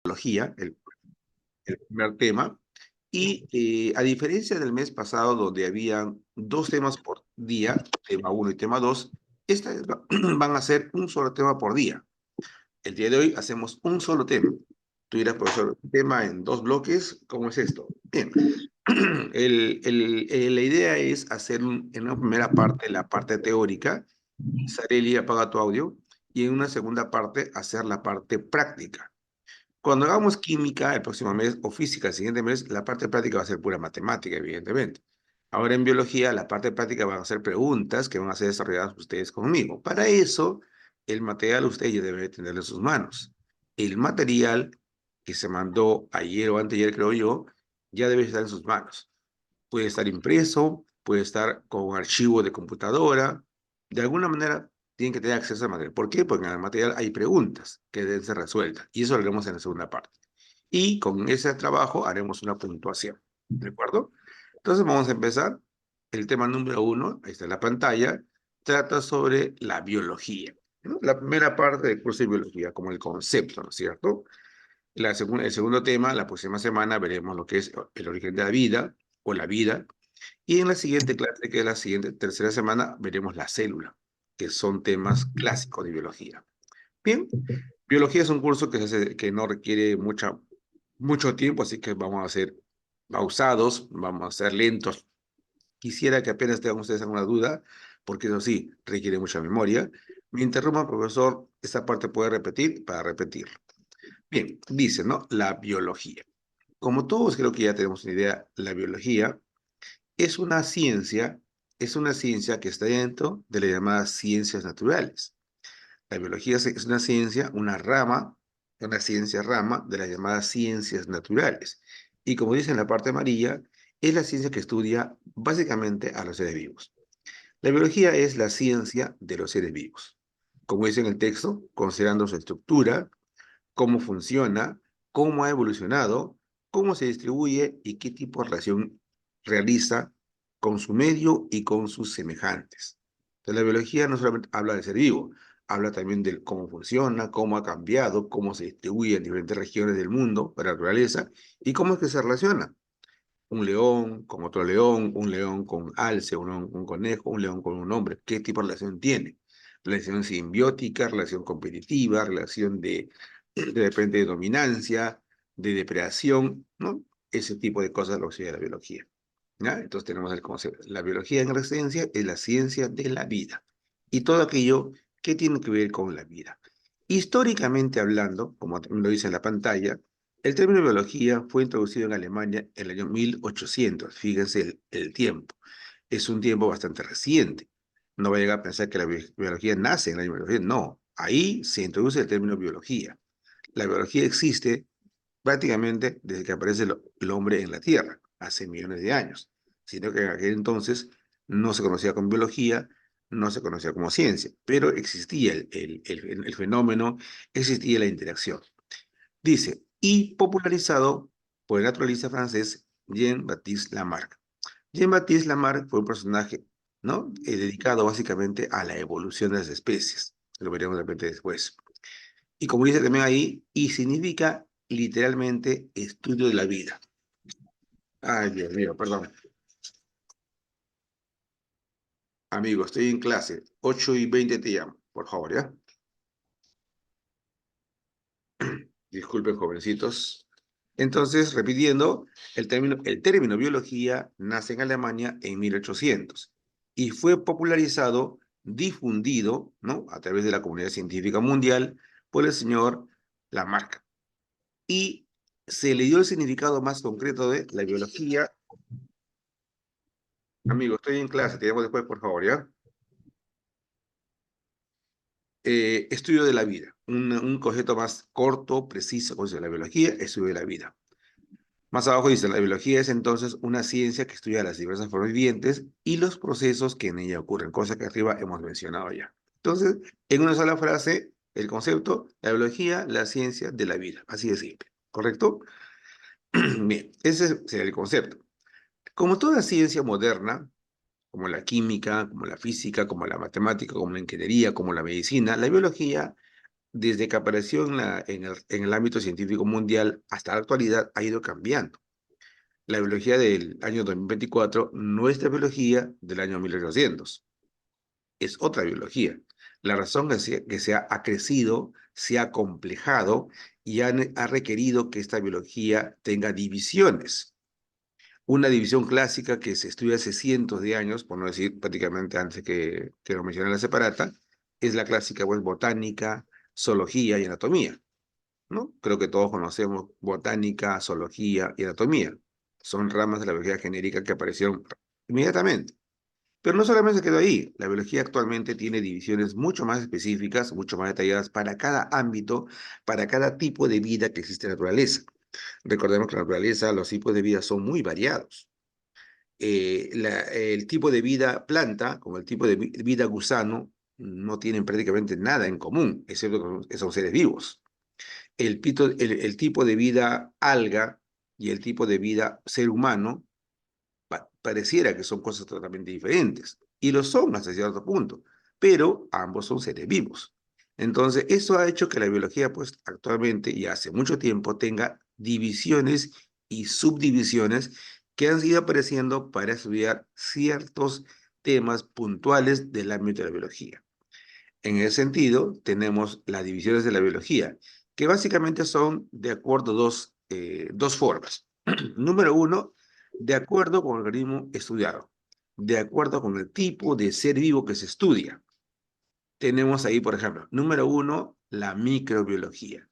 biología, el primer tema, y a diferencia del mes pasado donde habían 2 temas por día, tema 1 y tema 2, esta vez van a ser un solo tema por día. El día de hoy hacemos un solo tema. Tú dirás, profesor, un tema en 2 bloques, ¿cómo es esto? Bien, la idea es hacer en una primera parte la parte teórica. Sareli, apaga tu audio, y en una segunda parte hacer la parte práctica. Cuando hagamos química el próximo mes o física el siguiente mes, la parte práctica va a ser pura matemática, evidentemente. Ahora en biología, la parte práctica van a ser preguntas que van a ser desarrolladas ustedes conmigo. Para eso, el material usted ya debe tener en sus manos. El material que se mandó ayer o anteayer, creo yo, ya debe estar en sus manos. Puede estar impreso, puede estar con archivo de computadora. De alguna manera tienen que tener acceso al material. ¿Por qué? Porque en el material hay preguntas que deben ser resueltas. Y eso lo haremos en la segunda parte. Y con ese trabajo haremos una puntuación. ¿De acuerdo? Entonces vamos a empezar. El tema número 1, ahí está en la pantalla, trata sobre la biología, ¿no? La primera parte del curso de biología, como el concepto, ¿no es cierto? El segundo tema, la próxima semana, veremos lo que es el origen de la vida o la vida. Y en la siguiente clase, que es la siguiente, tercera semana, veremos la célula, que son temas clásicos de biología. Bien, biología es un curso que no requiere mucho tiempo, así que vamos a ser pausados, vamos a ser lentos. Quisiera que apenas tengan ustedes alguna duda, porque eso sí, requiere mucha memoria. Me interrumpa, profesor, esta parte puede repetir para repetirlo. Bien, dice, ¿no? La biología. Como todos creo que ya tenemos una idea, la biología es es una ciencia que está dentro de las llamadas ciencias naturales. La biología es una ciencia, una ciencia rama de las llamadas ciencias naturales. Y como dice en la parte amarilla, es la ciencia que estudia básicamente a los seres vivos. La biología es la ciencia de los seres vivos. Como dice en el texto, considerando su estructura, cómo funciona, cómo ha evolucionado, cómo se distribuye y qué tipo de relación realiza con su medio y con sus semejantes. Entonces, la biología no solamente habla del ser vivo, habla también de cómo funciona, cómo ha cambiado, cómo se distribuye en diferentes regiones del mundo, de la naturaleza, y cómo es que se relaciona. Un león con otro león, un león con alce, un león con un conejo, un león con un hombre. ¿Qué tipo de relación tiene? Relación simbiótica, relación competitiva, relación de repente de dominancia, de depredación, ¿no? Ese tipo de cosas lo estudia la biología. ¿Ya? Entonces tenemos el concepto. La biología en esencia es la ciencia de la vida y todo aquello que tiene que ver con la vida. Históricamente hablando, como lo dice en la pantalla, el término biología fue introducido en Alemania en el año 1800. Fíjense el tiempo. Es un tiempo bastante reciente. No va a llegar a pensar que la biología nace en el año 1800. No, ahí se introduce el término biología. La biología existe prácticamente desde que aparece el hombre en la Tierra, hace millones de años, sino que en aquel entonces no se conocía como biología, no se conocía como ciencia, pero existía el fenómeno, existía la interacción. Dice, y popularizado por el naturalista francés Jean-Baptiste Lamarck. Jean-Baptiste Lamarck fue un personaje, ¿no? Dedicado básicamente a la evolución de las especies. Lo veremos de repente después. Y como dice también ahí, y significa literalmente estudio de la vida. Ay, Dios mío, perdón. Amigo, estoy en clase. 8:20 te llamo, por favor, ¿ya? Disculpen, jovencitos. Entonces, repitiendo, el término biología nace en Alemania en 1800 y fue popularizado, difundido, ¿no? A través de la comunidad científica mundial por el señor Lamarck. Y se le dio el significado más concreto de la biología. Amigo, estoy en clase, te llamo después, por favor, ¿ya? Estudio de la vida, un concepto más corto, preciso, como dice la biología, estudio de la vida. Más abajo dice, la biología es entonces una ciencia que estudia las diversas formas vivientes y los procesos que en ella ocurren, cosa que arriba hemos mencionado ya. Entonces, en una sola frase, el concepto, la biología, la ciencia de la vida, así de simple, ¿correcto? Bien, ese sería el concepto. Como toda ciencia moderna, como la química, como la física, como la matemática, como la ingeniería, como la medicina, la biología desde que apareció en el ámbito científico mundial hasta la actualidad, ha ido cambiando. La biología del año 2024 no es la biología del año 1800, es otra biología. La razón es que ha crecido, se ha complejado y ha requerido que esta biología tenga divisiones. Una división clásica que se estudia hace cientos de años, por no decir prácticamente antes que lo mencioné la separata, es la clásica, pues, botánica, zoología y anatomía, ¿no? Creo que todos conocemos botánica, zoología y anatomía. Son ramas de la biología genérica que aparecieron inmediatamente. Pero no solamente se quedó ahí. La biología actualmente tiene divisiones mucho más específicas, mucho más detalladas para cada ámbito, para cada tipo de vida que existe en la naturaleza. Recordemos que en la naturaleza los tipos de vida son muy variados. El tipo de vida planta, como el tipo de vida gusano, no tienen prácticamente nada en común, excepto que son seres vivos. El tipo de vida alga y el tipo de vida ser humano pareciera que son cosas totalmente diferentes, y lo son hasta cierto punto, pero ambos son seres vivos. Entonces, eso ha hecho que la biología, pues, actualmente y hace mucho tiempo tenga divisiones y subdivisiones que han ido apareciendo para estudiar ciertos temas puntuales del ámbito de la biología. En ese sentido, tenemos las divisiones de la biología, que básicamente son de acuerdo a dos formas. Número uno, de acuerdo con el organismo estudiado, de acuerdo con el tipo de ser vivo que se estudia. Tenemos ahí, por ejemplo, número uno, la microbiología.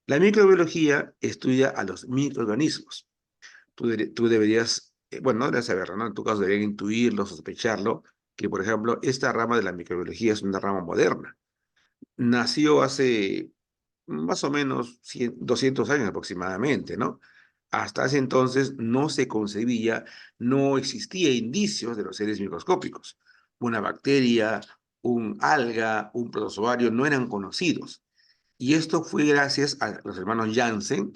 La microbiología estudia a los microorganismos. Tú deberías, bueno, no deberías saberlo, ¿no? En tu caso deberías intuirlo, sospecharlo, que, por ejemplo, esta rama de la microbiología es una rama moderna. Nació hace más o menos 200 años aproximadamente, ¿no? Hasta ese entonces no se concebía, no existía indicios de los seres microscópicos. Una bacteria, un alga, un protozoario no eran conocidos. Y esto fue gracias a los hermanos Janssen,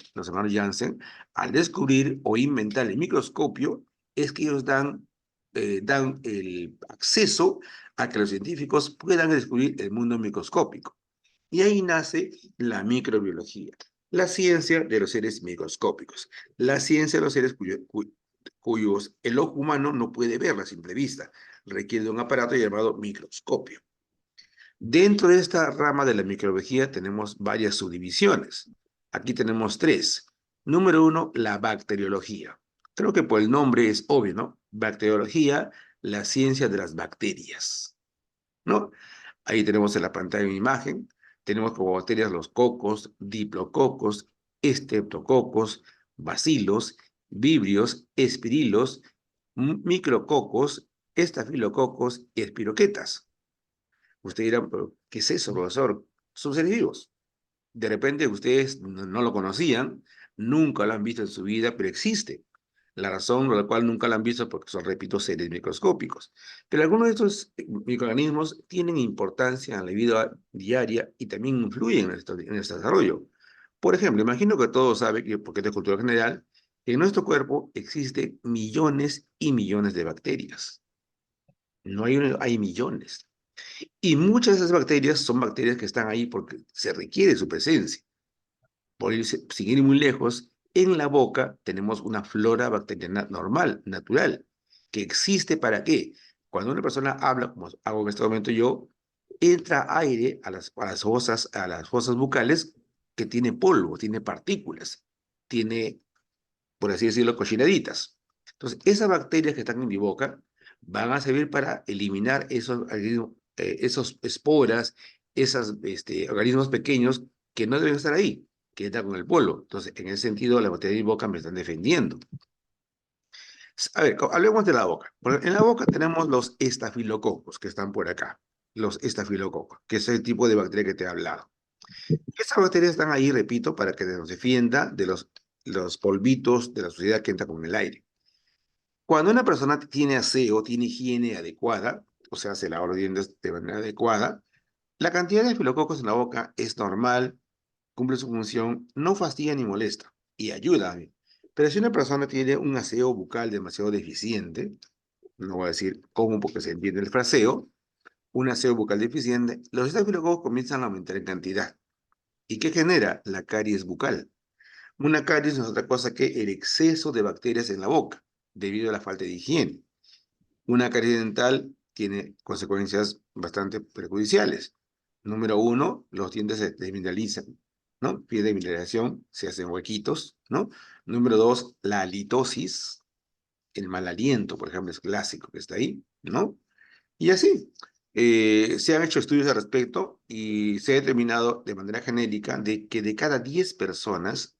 al descubrir o inventar el microscopio, es que ellos dan el acceso a que los científicos puedan descubrir el mundo microscópico. Y ahí nace la microbiología, la ciencia de los seres microscópicos, la ciencia de los seres cuyos el ojo humano no puede ver a simple vista, requiere de un aparato llamado microscopio. Dentro de esta rama de la microbiología tenemos varias subdivisiones. Aquí tenemos tres. Número uno, la bacteriología. Creo que por el nombre es obvio, ¿no? Bacteriología, la ciencia de las bacterias, ¿no? Ahí tenemos en la pantalla una imagen. Tenemos como bacterias los cocos, diplococos, estreptococos, bacilos, vibrios, espirilos, micrococos, estafilococos y espiroquetas. Usted dirá, ¿pero qué es eso, profesor? Son seres vivos. De repente ustedes no lo conocían, nunca lo han visto en su vida, pero existe. La razón por la cual nunca lo han visto es porque son, repito, seres microscópicos. Pero algunos de estos microorganismos tienen importancia en la vida diaria y también influyen en nuestro desarrollo. Por ejemplo, imagino que todos saben, porque es de cultura general, que en nuestro cuerpo existen millones y millones de bacterias. No hay millones. Y muchas de esas bacterias son bacterias que están ahí porque se requiere su presencia. Sin ir muy lejos, en la boca tenemos una flora bacteriana normal, natural, que existe para qué. Cuando una persona habla, como hago en este momento yo, entra aire a las fosas bucales que tiene polvo, tiene partículas, tiene, por así decirlo, cochinaditas. Entonces, esas bacterias que están en mi boca van a servir para eliminar esos esporas, esos organismos pequeños que no deben estar ahí, que están con el polvo. Entonces, en ese sentido, las bacterias de mi boca me están defendiendo. A ver, hablemos de la boca. En la boca tenemos los estafilococos que están por acá. Los estafilococos, que es el tipo de bacteria que te he hablado. Estas bacterias están ahí, repito, para que nos defienda de los polvitos de la suciedad que entra con el aire. Cuando una persona tiene aseo, tiene higiene adecuada, o sea, se lava los dientes de manera adecuada, la cantidad de filococos en la boca es normal, cumple su función, no fastidia ni molesta y ayuda. Pero si una persona tiene un aseo bucal demasiado deficiente, no voy a decir cómo porque se entiende el fraseo, un aseo bucal deficiente, los estafilococos comienzan a aumentar en cantidad. ¿Y qué genera? La caries bucal. Una caries no es otra cosa que el exceso de bacterias en la boca, debido a la falta de higiene. Una caries dental tiene consecuencias bastante perjudiciales. Número uno, los dientes se desmineralizan, ¿no? Pierde mineralización, se hacen huequitos, ¿no? Número dos, la halitosis, el mal aliento, por ejemplo, es clásico que está ahí, ¿no? Y así, se han hecho estudios al respecto y se ha determinado de manera genérica de que de cada 10 personas,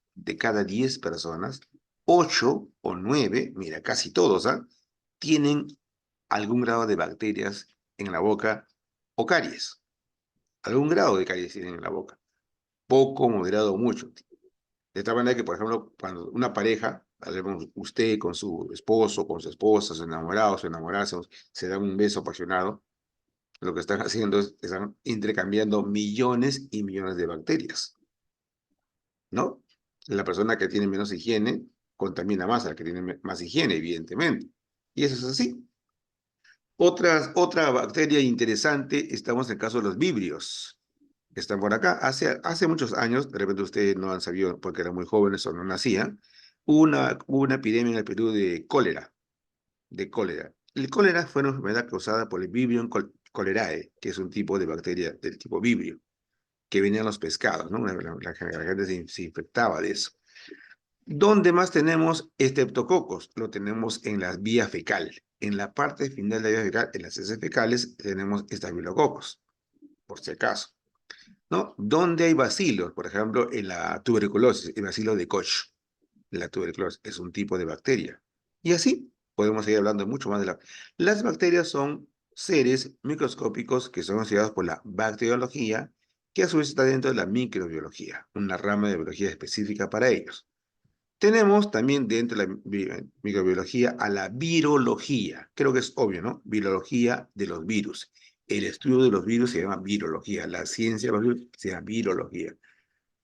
8 o 9, mira, casi todos, ¿ah? Tienen algún grado de bacterias en la boca o caries. Algún grado de caries tienen en la boca. Poco, moderado o mucho. De tal manera que, por ejemplo, cuando una pareja, hablemos usted con su esposo, con su esposa, sus enamorados, su enamorarse, se dan un beso apasionado, lo que están haciendo es, están intercambiando millones y millones de bacterias, ¿no? La persona que tiene menos higiene contamina más a la que tiene más higiene, evidentemente. Y eso es así. Otra bacteria interesante, estamos en el caso de los vibrios, que están por acá. Hace muchos años, de repente ustedes no han sabido porque eran muy jóvenes o no nacían, hubo una epidemia en el Perú de cólera, de cólera. El cólera fue una enfermedad causada por el Vibrio cholerae, que es un tipo de bacteria del tipo vibrio, que venía en los pescados, ¿no? La gente se infectaba de eso. ¿Dónde más tenemos estreptococos? Lo tenemos en la vía fecal. En la parte final de la vía fecal, en las heces fecales, tenemos estafilococos, por si acaso, ¿no? ¿Dónde hay bacilos? Por ejemplo, en la tuberculosis, el bacilo de Koch. La tuberculosis es un tipo de bacteria. Y así podemos seguir hablando mucho más de la... Las bacterias son seres microscópicos que son estudiados por la bacteriología, que a su vez está dentro de la microbiología, una rama de biología específica para ellos. Tenemos también dentro de la microbiología a la virología. Creo que es obvio, ¿no? Virología de los virus. El estudio de los virus se llama virología. La ciencia de los virus se llama virología.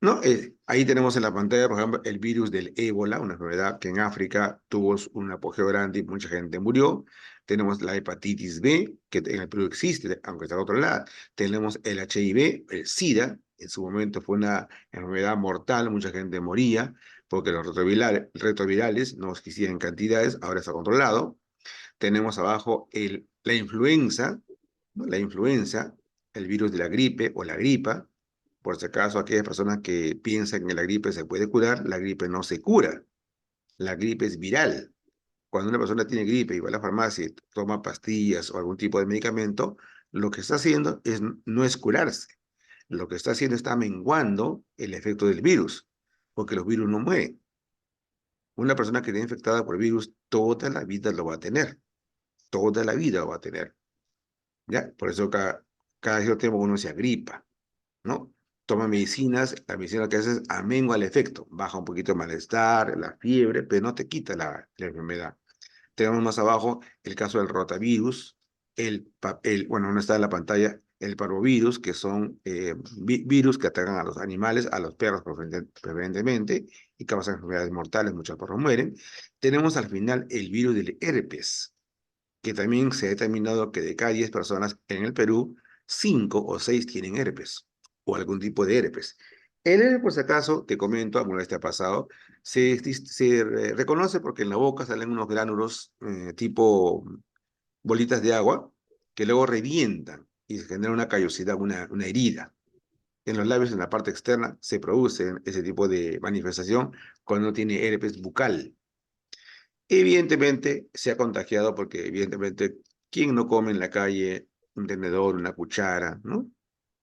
¿No? Ahí tenemos en la pantalla, por ejemplo, el virus del ébola, una enfermedad que en África tuvo un apogeo grande y mucha gente murió. Tenemos la hepatitis B, que en el Perú existe, aunque está a otro lado. Tenemos el HIV, el SIDA, en su momento fue una enfermedad mortal, mucha gente moría, porque los retrovirales no existían en cantidades, ahora está controlado. Tenemos abajo la influenza, ¿no? La influenza, el virus de la gripe o la gripa. Por si acaso, aquellas personas que piensan que la gripe se puede curar, la gripe no se cura. La gripe es viral. Cuando una persona tiene gripe y va a la farmacia y toma pastillas o algún tipo de medicamento, lo que está haciendo no es curarse. Lo que está haciendo está menguando el efecto del virus, porque los virus no mueren. Una persona que esté infectada por virus toda la vida lo va a tener. Toda la vida lo va a tener. ¿Ya? Por eso cada cierto tiempo uno se agripa, ¿no? Toma medicinas, la medicina que hace es amengua el efecto, baja un poquito el malestar, la fiebre, pero no te quita la enfermedad. Tenemos más abajo el caso del rotavirus, bueno, no está en la pantalla, el parvovirus, que son virus que atacan a los animales, a los perros preferentemente, y causan enfermedades mortales, muchos perros mueren. Tenemos al final el virus del herpes, que también se ha determinado que de cada 10 personas en el Perú, 5 o 6 tienen herpes o algún tipo de herpes. El herpes, por si acaso, te comento, alguna vez te ha pasado, se reconoce porque en la boca salen unos gránulos tipo bolitas de agua que luego revientan y se genera una callosidad, una herida. En los labios, en la parte externa, se produce ese tipo de manifestación cuando uno tiene herpes bucal. Evidentemente se ha contagiado porque evidentemente, ¿quién no come en la calle un tenedor, una cuchara, ¿no?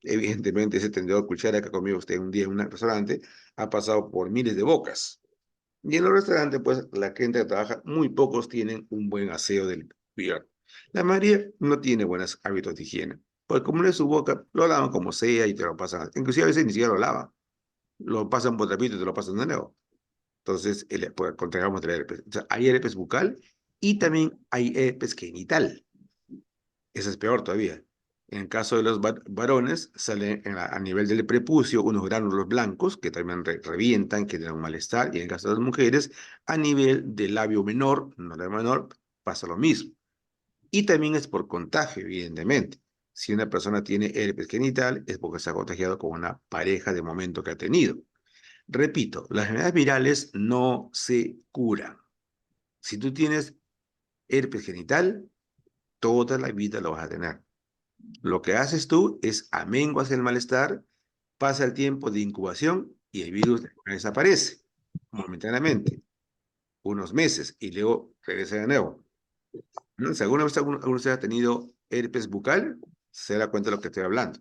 Evidentemente ese tenedor, cuchara que ha comido usted un día en un restaurante ha pasado por miles de bocas. Y en los restaurantes, pues, la gente que trabaja, muy pocos tienen un buen aseo del cuidado. La mayoría no tiene buenos hábitos de higiene. Porque como no es su boca, lo lavan como sea y te lo pasan. Inclusive a veces ni siquiera lo lavan. Lo pasan por trapito y te lo pasan de nuevo. Entonces, pues, contraigamos el herpes. O sea, hay herpes bucal y también hay herpes genital. Ese es peor todavía. En el caso de los varones, salen a nivel del prepucio unos gránulos blancos que también revientan, que dan un malestar. Y en el caso de las mujeres, a nivel del labio menor, no del menor, pasa lo mismo. Y también es por contagio, evidentemente. Si una persona tiene herpes genital, es porque se ha contagiado con una pareja de momento que ha tenido. Repito, las enfermedades virales no se curan. Si tú tienes herpes genital, toda la vida lo vas a tener. Lo que haces tú es amenguas el malestar, pasa el tiempo de incubación y el virus desaparece momentáneamente, unos meses, y luego regresa de nuevo. ¿No? Si alguna vez alguno de ustedes ha tenido herpes bucal, se da cuenta de lo que estoy hablando,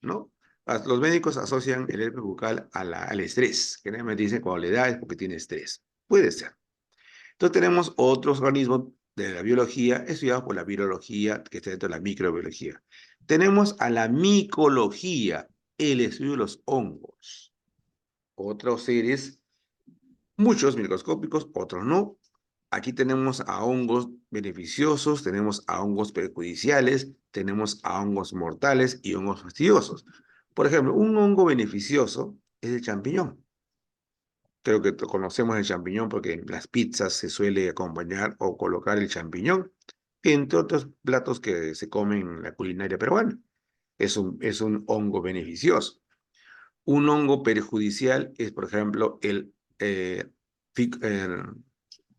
¿no? Los médicos asocian el herpes bucal al estrés. Generalmente dicen cuando le da es porque tiene estrés. Puede ser. Entonces tenemos otros organismos de la biología estudiados por la virología, que está dentro de la microbiología. Tenemos a la micología, el estudio de los hongos. Otros seres, muchos microscópicos, otros no. Aquí tenemos a hongos beneficiosos, tenemos a hongos perjudiciales, tenemos a hongos mortales y hongos fastidiosos. Por ejemplo, un hongo beneficioso es el champiñón. Creo que conocemos el champiñón porque en las pizzas se suele acompañar o colocar el champiñón, entre otros platos que se comen en la culinaria peruana. Es un hongo beneficioso. Un hongo perjudicial es, por ejemplo,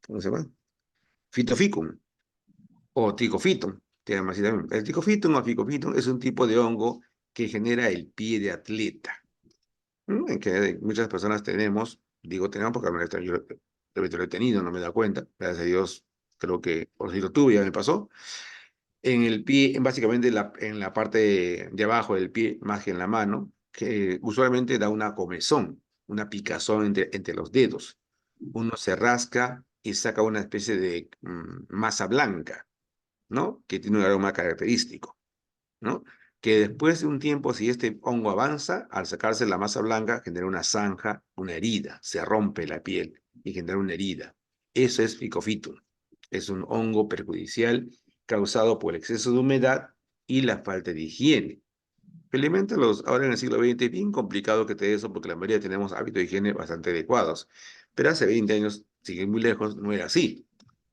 ¿cómo se llama? Phytophthum o Trichophyton, se llama así también. El Trichophyton o Phycophyton es un tipo de hongo que genera el pie de atleta, ¿no? En que muchas personas tenemos, digo tenemos porque yo lo he tenido, no me da cuenta, gracias a Dios, creo que, por si lo tuve, ya me pasó, en el pie, básicamente en la parte de abajo del pie, más que en la mano, que usualmente da una comezón, una picazón entre los dedos. Uno se rasca y saca una especie de masa blanca, ¿no? Que tiene un aroma característico, ¿no? Que después de un tiempo, si este hongo avanza, al sacarse la masa blanca, genera una zanja, una herida, se rompe la piel y genera una herida. Eso es Phycophyton. Es un hongo perjudicial causado por el exceso de humedad y la falta de higiene. Felizmente, ahora en el siglo XX es bien complicado que te dé eso porque la mayoría tenemos hábitos de higiene bastante adecuados. Pero hace 20 años, sin ir muy lejos, no era así.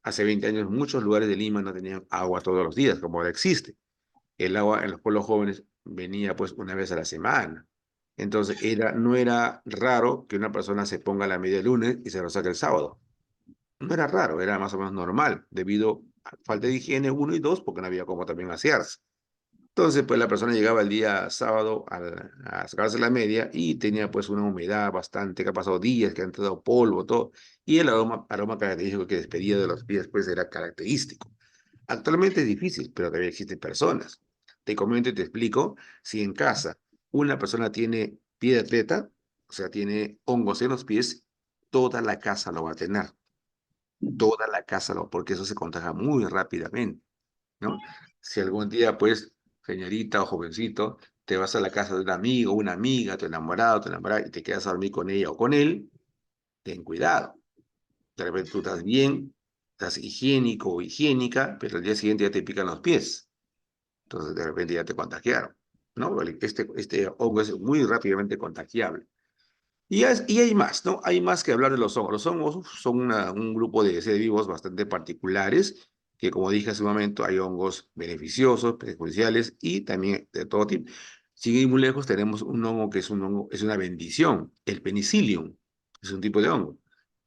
Hace 20 años muchos lugares de Lima no tenían agua todos los días, como ahora existe. El agua en los pueblos jóvenes venía pues una vez a la semana. Entonces no era raro que una persona se ponga la media el lunes y se lo saque el sábado. No era raro, era más o menos normal, debido a falta de higiene, uno y dos, porque no había como también asearse. Entonces, pues la persona llegaba el día sábado a sacarse la media y tenía pues una humedad bastante, que ha pasado días, que han entrado polvo, todo. Y el aroma característico que despedía de los pies pues era característico. Actualmente es difícil, pero todavía existen personas. Te comento y te explico, si en casa una persona tiene pie de atleta, o sea, tiene hongos en los pies, toda la casa lo va a tener. Toda la casa porque eso se contagia muy rápidamente, ¿no? Si algún día, pues, señorita o jovencito, te vas a la casa de un amigo, una amiga, tu enamorado, tu enamorada, y te quedas a dormir con ella o con él, ten cuidado. De repente tú estás bien, estás higiénico o higiénica, pero al día siguiente ya te pican los pies. Entonces, de repente ya te contagiaron, ¿no? Este hongo es muy rápidamente contagiable. Y hay más, ¿no? Hay más que hablar de los hongos. Los hongos son un grupo de seres vivos bastante particulares, que como dije hace un momento, hay hongos beneficiosos, perjudiciales y también de todo tipo. Sin ir muy lejos, tenemos un hongo que es una bendición, el penicillium, es un tipo de hongo.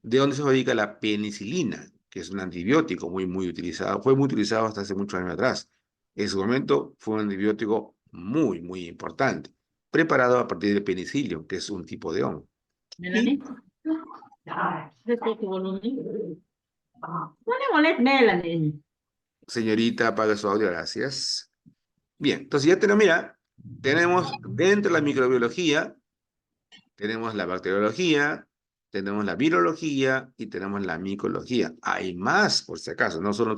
¿De dónde se fabrica la penicilina? Que es un antibiótico muy utilizado, fue muy utilizado hasta hace muchos años atrás. En su momento fue un antibiótico muy importante, preparado a partir del penicillium, que es un tipo de hongo. Y, Melanie? No le molesta, Melanie. señorita, apaga su audio, gracias. Bien, entonces ya tenemos, mira, tenemos dentro de la microbiología, tenemos la bacteriología, tenemos la virología y tenemos la micología. Hay más, por si acaso, no son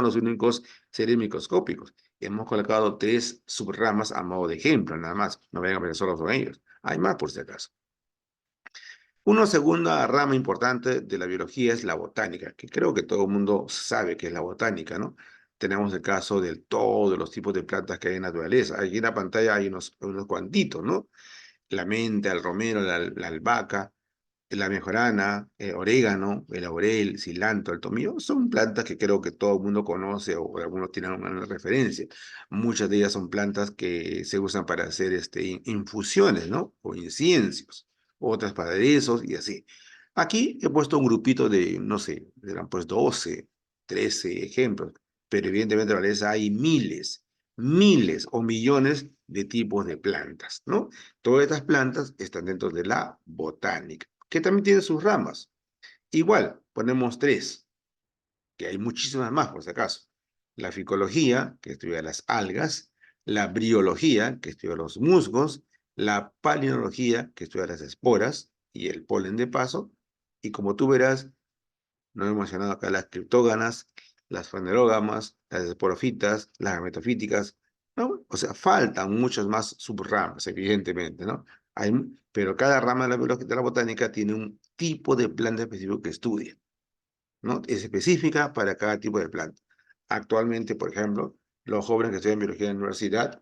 los únicos seres microscópicos. Hemos colocado 3 subramas a modo de ejemplo, nada más. No vayan a pensar solo son ellos. Hay más, por si acaso. Una segunda rama importante de la biología es la botánica, que creo que todo el mundo sabe que es la botánica, ¿no? Tenemos el caso de todos los tipos de plantas que hay en la naturaleza. Aquí en la pantalla hay unos cuantitos, ¿no? La menta, el romero, la albahaca. la mejorana, el orégano, el laurel, cilantro, el tomillo, son plantas que creo que todo el mundo conoce o algunos tienen una referencia. Muchas de ellas son plantas que se usan para hacer infusiones, ¿no? O inciensos, otras para aderezos y así. Aquí he puesto un grupito de, no sé, eran pues 12, 13 ejemplos, pero evidentemente en realidad hay miles, miles o millones de tipos de plantas, ¿no? Todas estas plantas están dentro de la botánica, que también tiene sus ramas. Igual, ponemos tres, que hay muchísimas más por si acaso. La ficología, que estudia las algas, la briología, que estudia los musgos, la palinología, que estudia las esporas y el polen de paso, y como tú verás, no he mencionado acá las criptóganas, las fanerógamas, las esporofitas, las gametofíticas, ¿no? O sea, faltan muchas más subramas, evidentemente, ¿no? Hay, pero cada rama de de la botánica tiene un tipo de planta específico que estudia, ¿no? Es específica para cada tipo de planta. Actualmente, por ejemplo, los jóvenes que estudian biología en la universidad,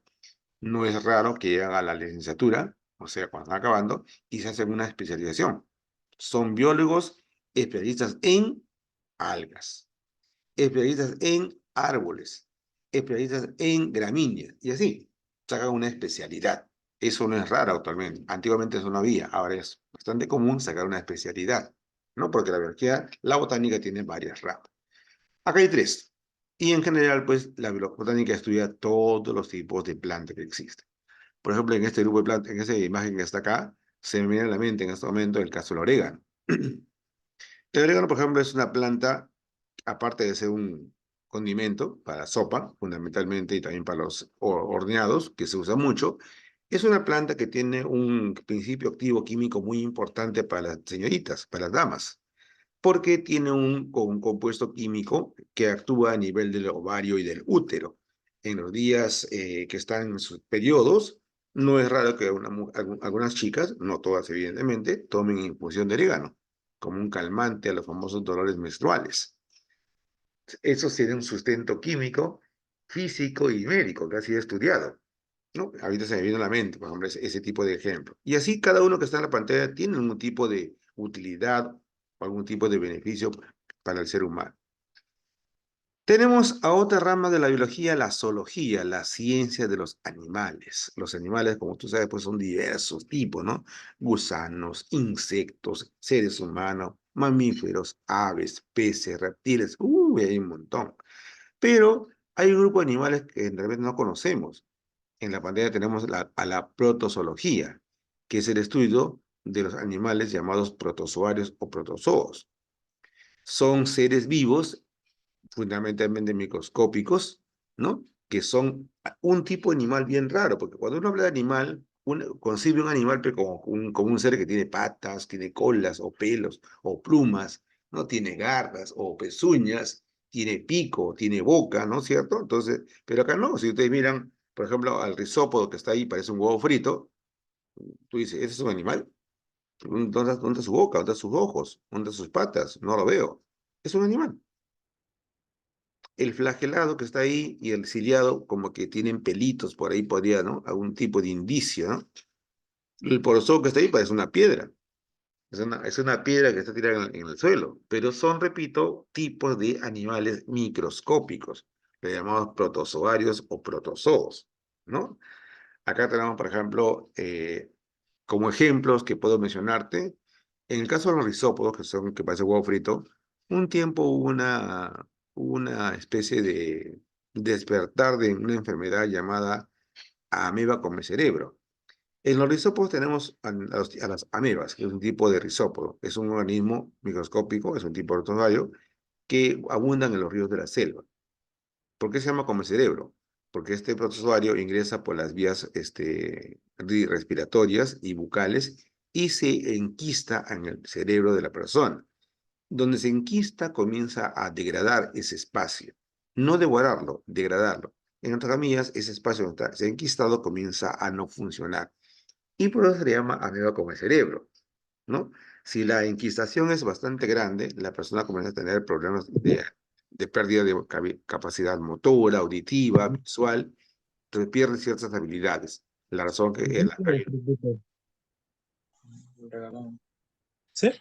no es raro que lleguen a la licenciatura, o sea, cuando están acabando, y se hacen una especialización. Son biólogos especialistas en algas, especialistas en árboles, especialistas en gramíneas, y así, sacan una especialidad. Eso no es raro actualmente. Antiguamente eso no había, ahora es bastante común sacar una especialidad, ¿no? Porque la biología, la botánica tiene varias ramas. Acá hay tres. Y en general, pues, la botánica estudia todos los tipos de plantas que existen. Por ejemplo, en este grupo de plantas, en esa imagen que está acá, se me viene a la mente en este momento el caso del orégano. El orégano, por ejemplo, es una planta, aparte de ser un condimento para sopa, fundamentalmente, y también para los horneados, que se usa mucho, es una planta que tiene un principio activo químico muy importante para las señoritas, para las damas, porque tiene un compuesto químico que actúa a nivel del ovario y del útero. En los días que están en sus periodos, no es raro que algunas chicas, no todas evidentemente, tomen infusión de orégano como un calmante a los famosos dolores menstruales. Eso tiene un sustento químico, físico y médico que ha sido estudiado, ¿no? Ahorita se me viene a la mente, por ejemplo, ese tipo de ejemplo. Y así cada uno que está en la pantalla tiene algún tipo de utilidad o algún tipo de beneficio para el ser humano. Tenemos a otra rama de la biología, la zoología, la ciencia de los animales. Los animales, como tú sabes, pues son diversos tipos, ¿no? Gusanos, insectos, seres humanos, mamíferos, aves, peces, reptiles, hay un montón. Pero hay un grupo de animales que realmente no conocemos. En la pantalla tenemos a la protozoología, que es el estudio de los animales llamados protozoarios o protozoos. Son seres vivos fundamentalmente microscópicos, ¿no? Que son un tipo de animal bien raro, porque cuando uno habla de animal, uno concibe un animal pero como un ser que tiene patas, tiene colas o pelos o plumas, ¿no? Tiene garras o pezuñas, tiene pico, tiene boca, ¿no es cierto? Entonces, pero acá no, si ustedes miran, por ejemplo, al risópodo que está ahí, parece un huevo frito, tú dices, ¿ese es un animal? ¿Dónde está su boca? ¿Dónde están sus ojos? ¿Dónde están sus patas? No lo veo. Es un animal. El flagelado que está ahí y el ciliado como que tienen pelitos por ahí, podría, ¿no? Algún tipo de indicio, ¿no? El porozón que está ahí parece una piedra. Es una piedra que está tirada en el suelo, pero son, repito, tipos de animales microscópicos, le llamamos protozoarios o protozoos, ¿no? Acá tenemos, por ejemplo, como ejemplos que puedo mencionarte, en el caso de los risópodos, que parece huevo frito, un tiempo hubo una especie de despertar de una enfermedad llamada ameba come cerebro. En los risópodos tenemos a las amebas, que es un tipo de risópodo, es un organismo microscópico, es un tipo de protozoario que abundan en los ríos de la selva. ¿Por qué se llama come cerebro? Porque este protozoario ingresa por las vías respiratorias y bucales y se enquista en el cerebro de la persona. Donde se enquista comienza a degradar ese espacio. No devorarlo, degradarlo. En otras comillas, ese espacio donde se ha enquistado comienza a no funcionar. Y por eso se le llama ameba come cerebro, ¿no? Si la enquistación es bastante grande, la persona comienza a tener problemas de pérdida de capacidad motora, auditiva, visual, entonces pierde ciertas habilidades. La razón que es Disculpe, disculpe. Sí,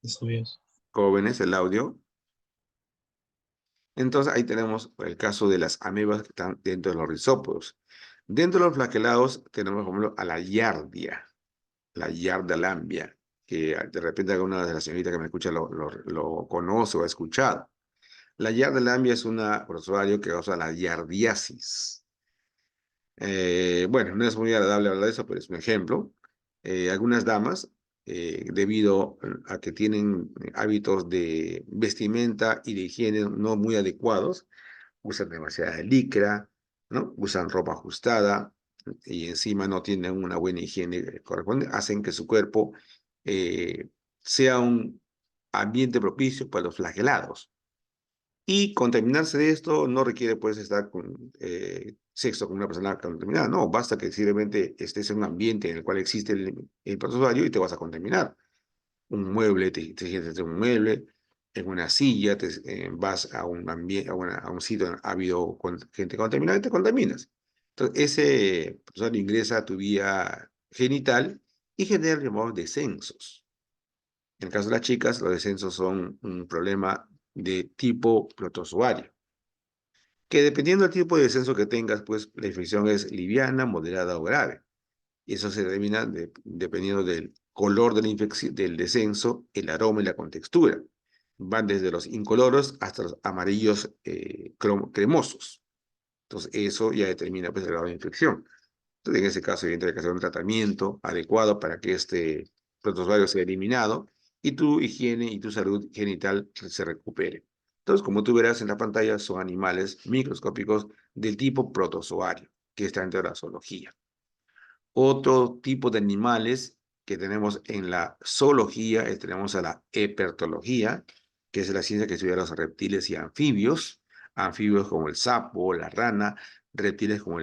eso es. Jóvenes, el audio. Entonces ahí tenemos el caso de las amebas que están dentro de los rizópodos. Dentro de los flagelados tenemos, por ejemplo, a la Yarda que de repente alguna de las señoritas que me escucha lo conoce o ha escuchado. La Yarda es una protozoario que causa la yardiasis. Bueno, no es muy agradable hablar de eso, pero es un ejemplo. Algunas damas, debido a que tienen hábitos de vestimenta y de higiene no muy adecuados, usan demasiada licra, ¿no? Usan ropa ajustada y encima no tienen una buena higiene correspondiente, hacen que su cuerpo eh, sea un ambiente propicio para los flagelados. Y contaminarse de esto no requiere pues estar con sexo con una persona contaminada, no, basta que simplemente estés en un ambiente en el cual existe el protozoario y te vas a contaminar. Un mueble, te sientes en un mueble, en una silla, vas a un ambiente, a un sitio donde ha habido gente contaminada y te contaminas. Entonces, ese protozoario ingresa a tu vía genital y genera llamados descensos. En el caso de las chicas, los descensos son un problema de tipo protozoario, que dependiendo del tipo de descenso que tengas, pues la infección es liviana, moderada o grave. Y eso se determina dependiendo del color de la infección, del descenso, el aroma y la contextura. Van desde los incoloros hasta los amarillos cremosos. Entonces, eso ya determina pues, el grado de infección. Entonces, en ese caso, tiene que hacer un tratamiento adecuado para que este protozoario sea eliminado y tu higiene y tu salud genital se recupere. Entonces, como tú verás en la pantalla, son animales microscópicos del tipo protozoario, que está dentro de la zoología. Otro tipo de animales que tenemos en la zoología, tenemos a la herpetología, que es la ciencia que estudia los reptiles y anfibios, anfibios como el sapo, la rana, reptiles como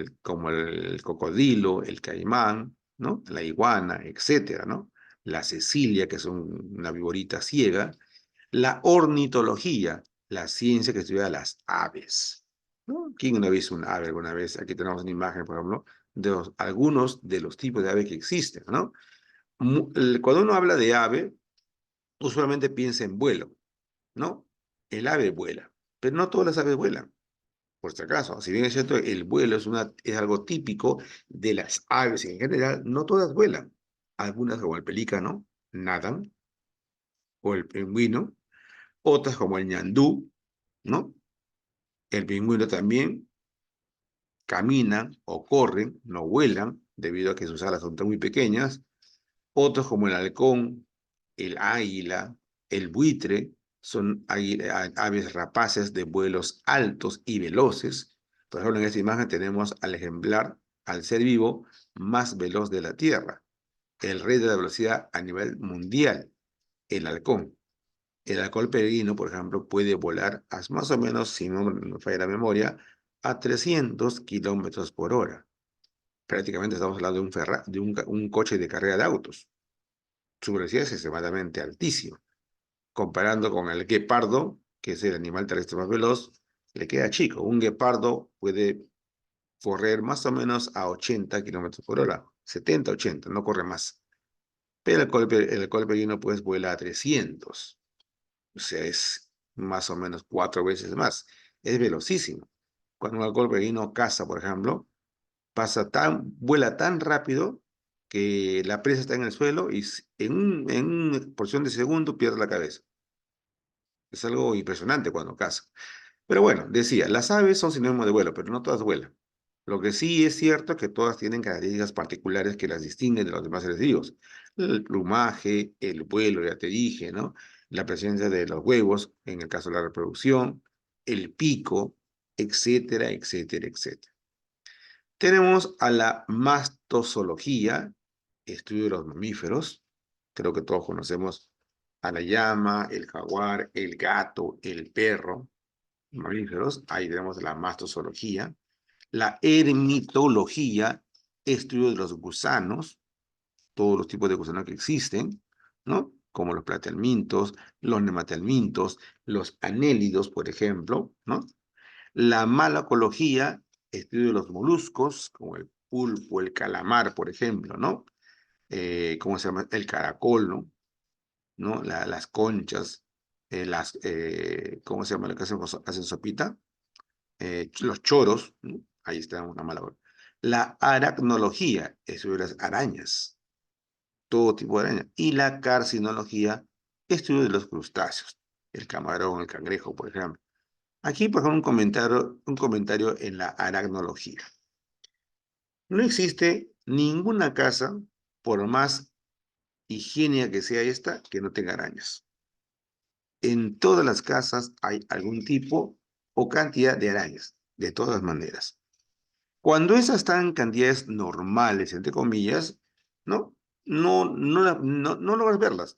el cocodrilo, el caimán, ¿no? La iguana, etcétera, ¿no? La cecilia, que es una viborita ciega, la ornitología, la ciencia que estudia las aves, ¿no? ¿Quién no ha visto un ave alguna vez? Aquí tenemos una imagen, por ejemplo, de algunos de los tipos de ave que existen, ¿no? Cuando uno habla de ave, usualmente piensa en vuelo, ¿no? El ave vuela, pero no todas las aves vuelan, por si acaso. Si bien es cierto, el vuelo es algo típico de las aves en general, no todas vuelan. Algunas, como el pelícano, nadan, o el pingüino, otras, como el ñandú, ¿no? El pingüino también caminan o corren, no vuelan, debido a que sus alas son muy pequeñas. Otros como el halcón, el águila, el buitre, son aves rapaces de vuelos altos y veloces. Por ejemplo, en esta imagen tenemos al ejemplar, al ser vivo más veloz de la Tierra, el rey de la velocidad a nivel mundial, el halcón. El halcón peregrino, por ejemplo, puede volar a más o menos, si no me falla la memoria, a 300 kilómetros por hora. Prácticamente estamos hablando de un coche de carrera de autos. Su velocidad es extremadamente altísima. Comparando con el guepardo, que es el animal terrestre más veloz, le queda chico. Un guepardo puede correr más o menos a 80 kilómetros por hora, 70, 80, no corre más. Pero el colibrí pues vuela a 300, o sea, es más o menos 4 veces más. Es velocísimo. Cuando un halcón peregrino caza, por ejemplo, vuela tan rápido que la presa está en el suelo y en una porción de segundo pierde la cabeza. Es algo impresionante cuando caza. Pero bueno, decía, las aves son sinónimo de vuelo, pero no todas vuelan. Lo que sí es cierto es que todas tienen características particulares que las distinguen de los demás seres vivos. El plumaje, el vuelo, ya te dije, ¿no? La presencia de los huevos, en el caso de la reproducción, el pico, etcétera, etcétera, etcétera. Tenemos a la mastozoología, estudio de los mamíferos. Creo que todos conocemos a la llama, el jaguar, el gato, el perro, mamíferos. Ahí tenemos la mastozoología. La ermitología, estudio de los gusanos, todos los tipos de gusanos que existen, ¿no? Como los platelmintos, los nematelmintos, los anélidos, por ejemplo, ¿no? La malacología, estudio de los moluscos, como el pulpo, el calamar, por ejemplo, ¿no? ¿cómo se llama? El caracol, ¿no? ¿No? Las conchas, ¿cómo se llama lo que hacen sopita? Los choros, ¿no? Ahí está una mala hora. La aracnología, eso de las arañas, todo tipo de arañas. Y la carcinología, estudio de los crustáceos, el camarón, el cangrejo, por ejemplo. Aquí, por ejemplo, un comentario en la aracnología. No existe ninguna casa, por más higiénica que sea esta, que no tenga arañas. En todas las casas hay algún tipo o cantidad de arañas, de todas maneras. Cuando esas están en cantidades normales, entre comillas, ¿no? No logras verlas,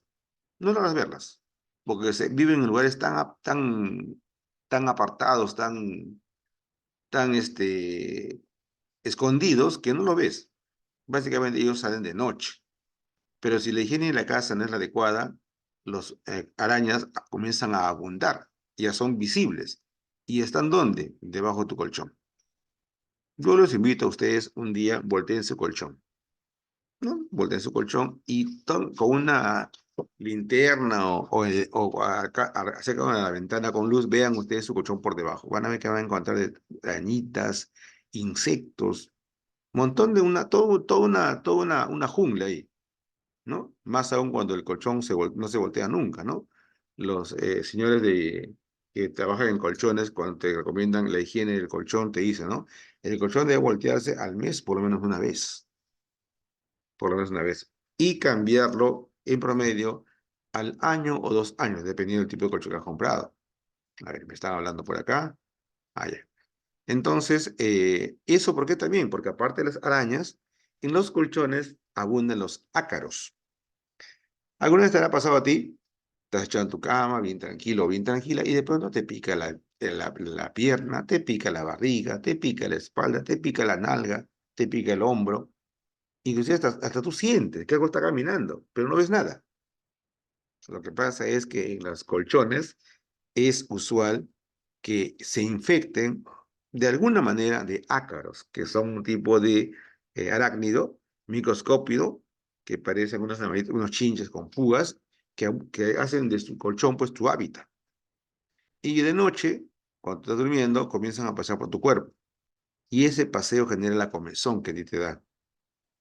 no logras verlas, porque viven en lugares tan apartados, tan escondidos, que no lo ves. Básicamente ellos salen de noche. Pero si la higiene de la casa no es la adecuada, los arañas comienzan a abundar, ya son visibles. ¿Y están dónde? Debajo de tu colchón. Yo los invito a ustedes un día, volteen su colchón, ¿no? Volteen su colchón y con una linterna o acá, cerca de la ventana con luz, vean ustedes su colchón por debajo. Van a ver que van a encontrar arañitas, insectos, montón de una jungla ahí. ¿No? Más aún cuando el colchón no se voltea nunca, ¿no? Los señores que trabajan en colchones, cuando te recomiendan la higiene del colchón, te dicen, ¿no? El colchón debe voltearse al mes por lo menos una vez, por lo menos una vez, y cambiarlo en promedio al año o 2 años, dependiendo del tipo de colchón que has comprado. A ver, me están hablando por acá. Ah, ya. Entonces, ¿eso por qué también? Porque aparte de las arañas, en los colchones abundan los ácaros. ¿Alguna vez te ha pasado a ti? Estás echado en tu cama, bien tranquilo, bien tranquila, y de pronto te pica la pierna, te pica la barriga, te pica la espalda, te pica la nalga, te pica el hombro. Inclusive hasta tú sientes que algo está caminando, pero no ves nada. Lo que pasa es que en los colchones es usual que se infecten de alguna manera de ácaros, que son un tipo de arácnido microscópico, que parecen unos chinches con púas, que hacen de su colchón pues tu hábitat. Y de noche, cuando estás durmiendo, comienzan a pasar por tu cuerpo. Y ese paseo genera la comezón que a ti te da,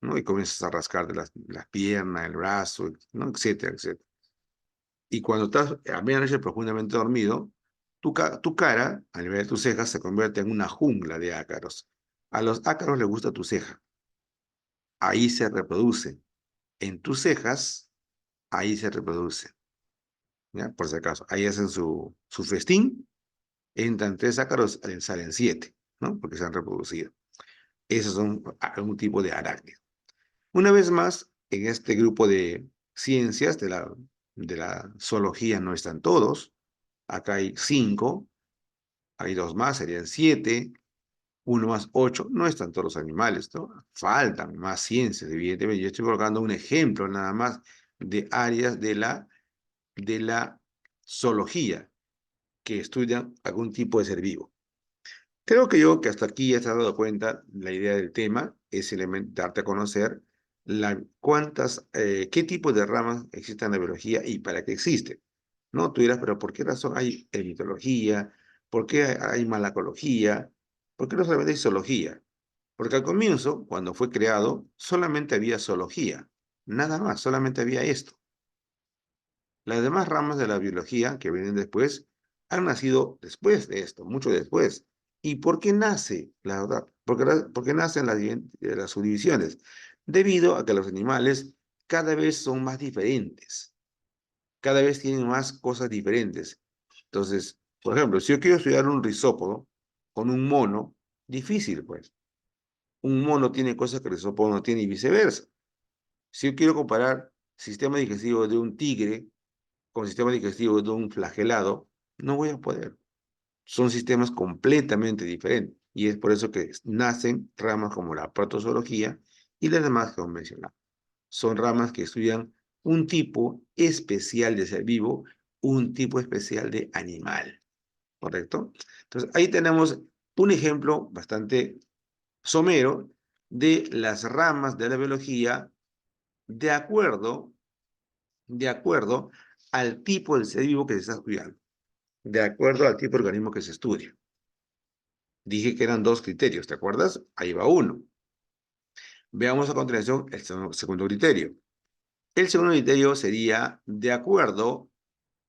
¿no? Y comienzas a rascarte las piernas, el brazo, ¿no? Etcétera, etcétera. Y cuando estás a medianoche profundamente dormido, tu cara, a nivel de tus cejas, se convierte en una jungla de ácaros. A los ácaros les gusta tu ceja. Ahí se reproducen. En tus cejas, ahí se reproducen. ¿Ya? Por si acaso. Ahí hacen su festín. Entran 3 ácaros, salen 7, ¿no? Porque se han reproducido. Esos son un tipo de arácnido. Una vez más, en este grupo de ciencias de la zoología no están todos. Acá hay 5, hay 2 más, serían 7, 1 más 8, no están todos los animales, ¿no? Faltan más ciencias, evidentemente. Yo estoy colocando un ejemplo nada más de áreas de la zoología que estudian algún tipo de ser vivo. Creo que hasta aquí ya te has dado cuenta, la idea del tema es darte a conocer qué tipo de ramas existen en la biología y para qué existen. ¿No? Tú dirás, pero ¿por qué razón hay mitología? ¿Por qué hay malacología? ¿Por qué no solamente hay zoología? Porque al comienzo, cuando fue creado, solamente había zoología. Nada más, solamente había esto. Las demás ramas de la biología que vienen después han nacido después de esto, mucho después. ¿Y por qué nace, la verdad? ¿Por qué nacen las subdivisiones? Debido a que los animales cada vez son más diferentes, cada vez tienen más cosas diferentes. Entonces, por ejemplo, si yo quiero estudiar un risópodo con un mono, difícil pues. Un mono tiene cosas que el risópodo no tiene y viceversa. Si yo quiero comparar sistema digestivo de un tigre con sistema digestivo de un flagelado, no voy a poder. Son sistemas completamente diferentes. Y es por eso que nacen ramas como la protozoología y las demás que hemos mencionado. Son ramas que estudian un tipo especial de ser vivo, un tipo especial de animal. ¿Correcto? Entonces, ahí tenemos un ejemplo bastante somero de las ramas de la biología de acuerdo, de acuerdo al tipo de ser vivo que se está estudiando, de acuerdo al tipo de organismo que se estudia. Dije que eran dos criterios, ¿te acuerdas? Ahí va uno. Veamos a continuación el segundo criterio. El segundo criterio sería de acuerdo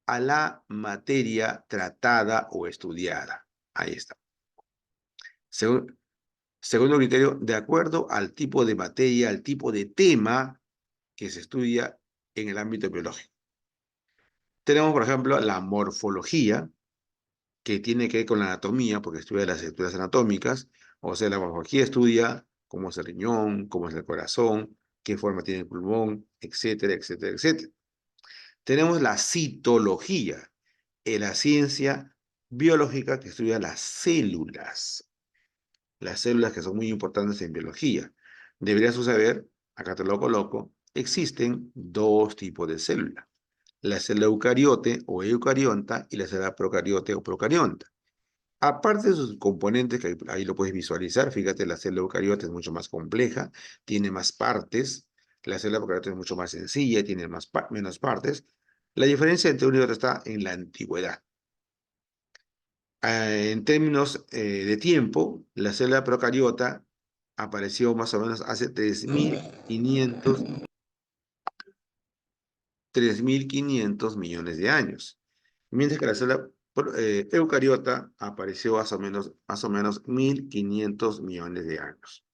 a la materia tratada o estudiada. Ahí está. Segundo criterio, de acuerdo al tipo de materia, al tipo de tema que se estudia en el ámbito biológico. Tenemos, por ejemplo, la morfología, que tiene que ver con la anatomía, porque estudia las estructuras anatómicas. O sea, la morfología estudia cómo es el riñón, cómo es el corazón, qué forma tiene el pulmón, etcétera, etcétera, etcétera. Tenemos la citología, la ciencia biológica que estudia las células que son muy importantes en biología. Deberías saber, acá te lo coloco, existen dos tipos de células: la célula eucariote o eucarionta y la célula procariote o procarionta. Aparte de sus componentes, que ahí lo puedes visualizar, fíjate, la célula eucariote es mucho más compleja, tiene más partes, la célula procariote es mucho más sencilla, tiene menos partes. La diferencia entre uno y otro está en la antigüedad. En términos de tiempo, la célula procariota apareció más o menos hace 3.500 millones de años, mientras que la célula eucariota apareció más o menos 1.500 millones de años.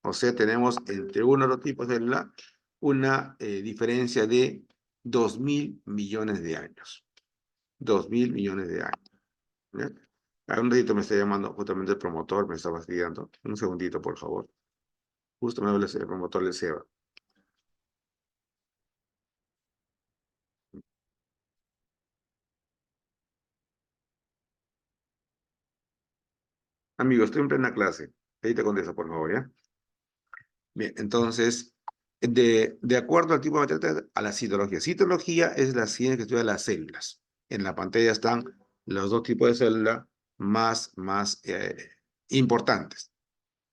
O sea, tenemos entre uno de los tipos de célula una diferencia de 2.000 millones de años. 2.000 millones de años. ¿Ya? Un ratito me está llamando justamente el promotor, me está fastidiando. Un segundito, por favor. Justo me habla el promotor del SEBA. Amigo, estoy en plena clase. Ahí te contesto, por favor, ¿ya? Bien, entonces, de acuerdo al tipo de materia, a la citología. Citología es la ciencia que estudia las células. En la pantalla están los dos tipos de células más importantes.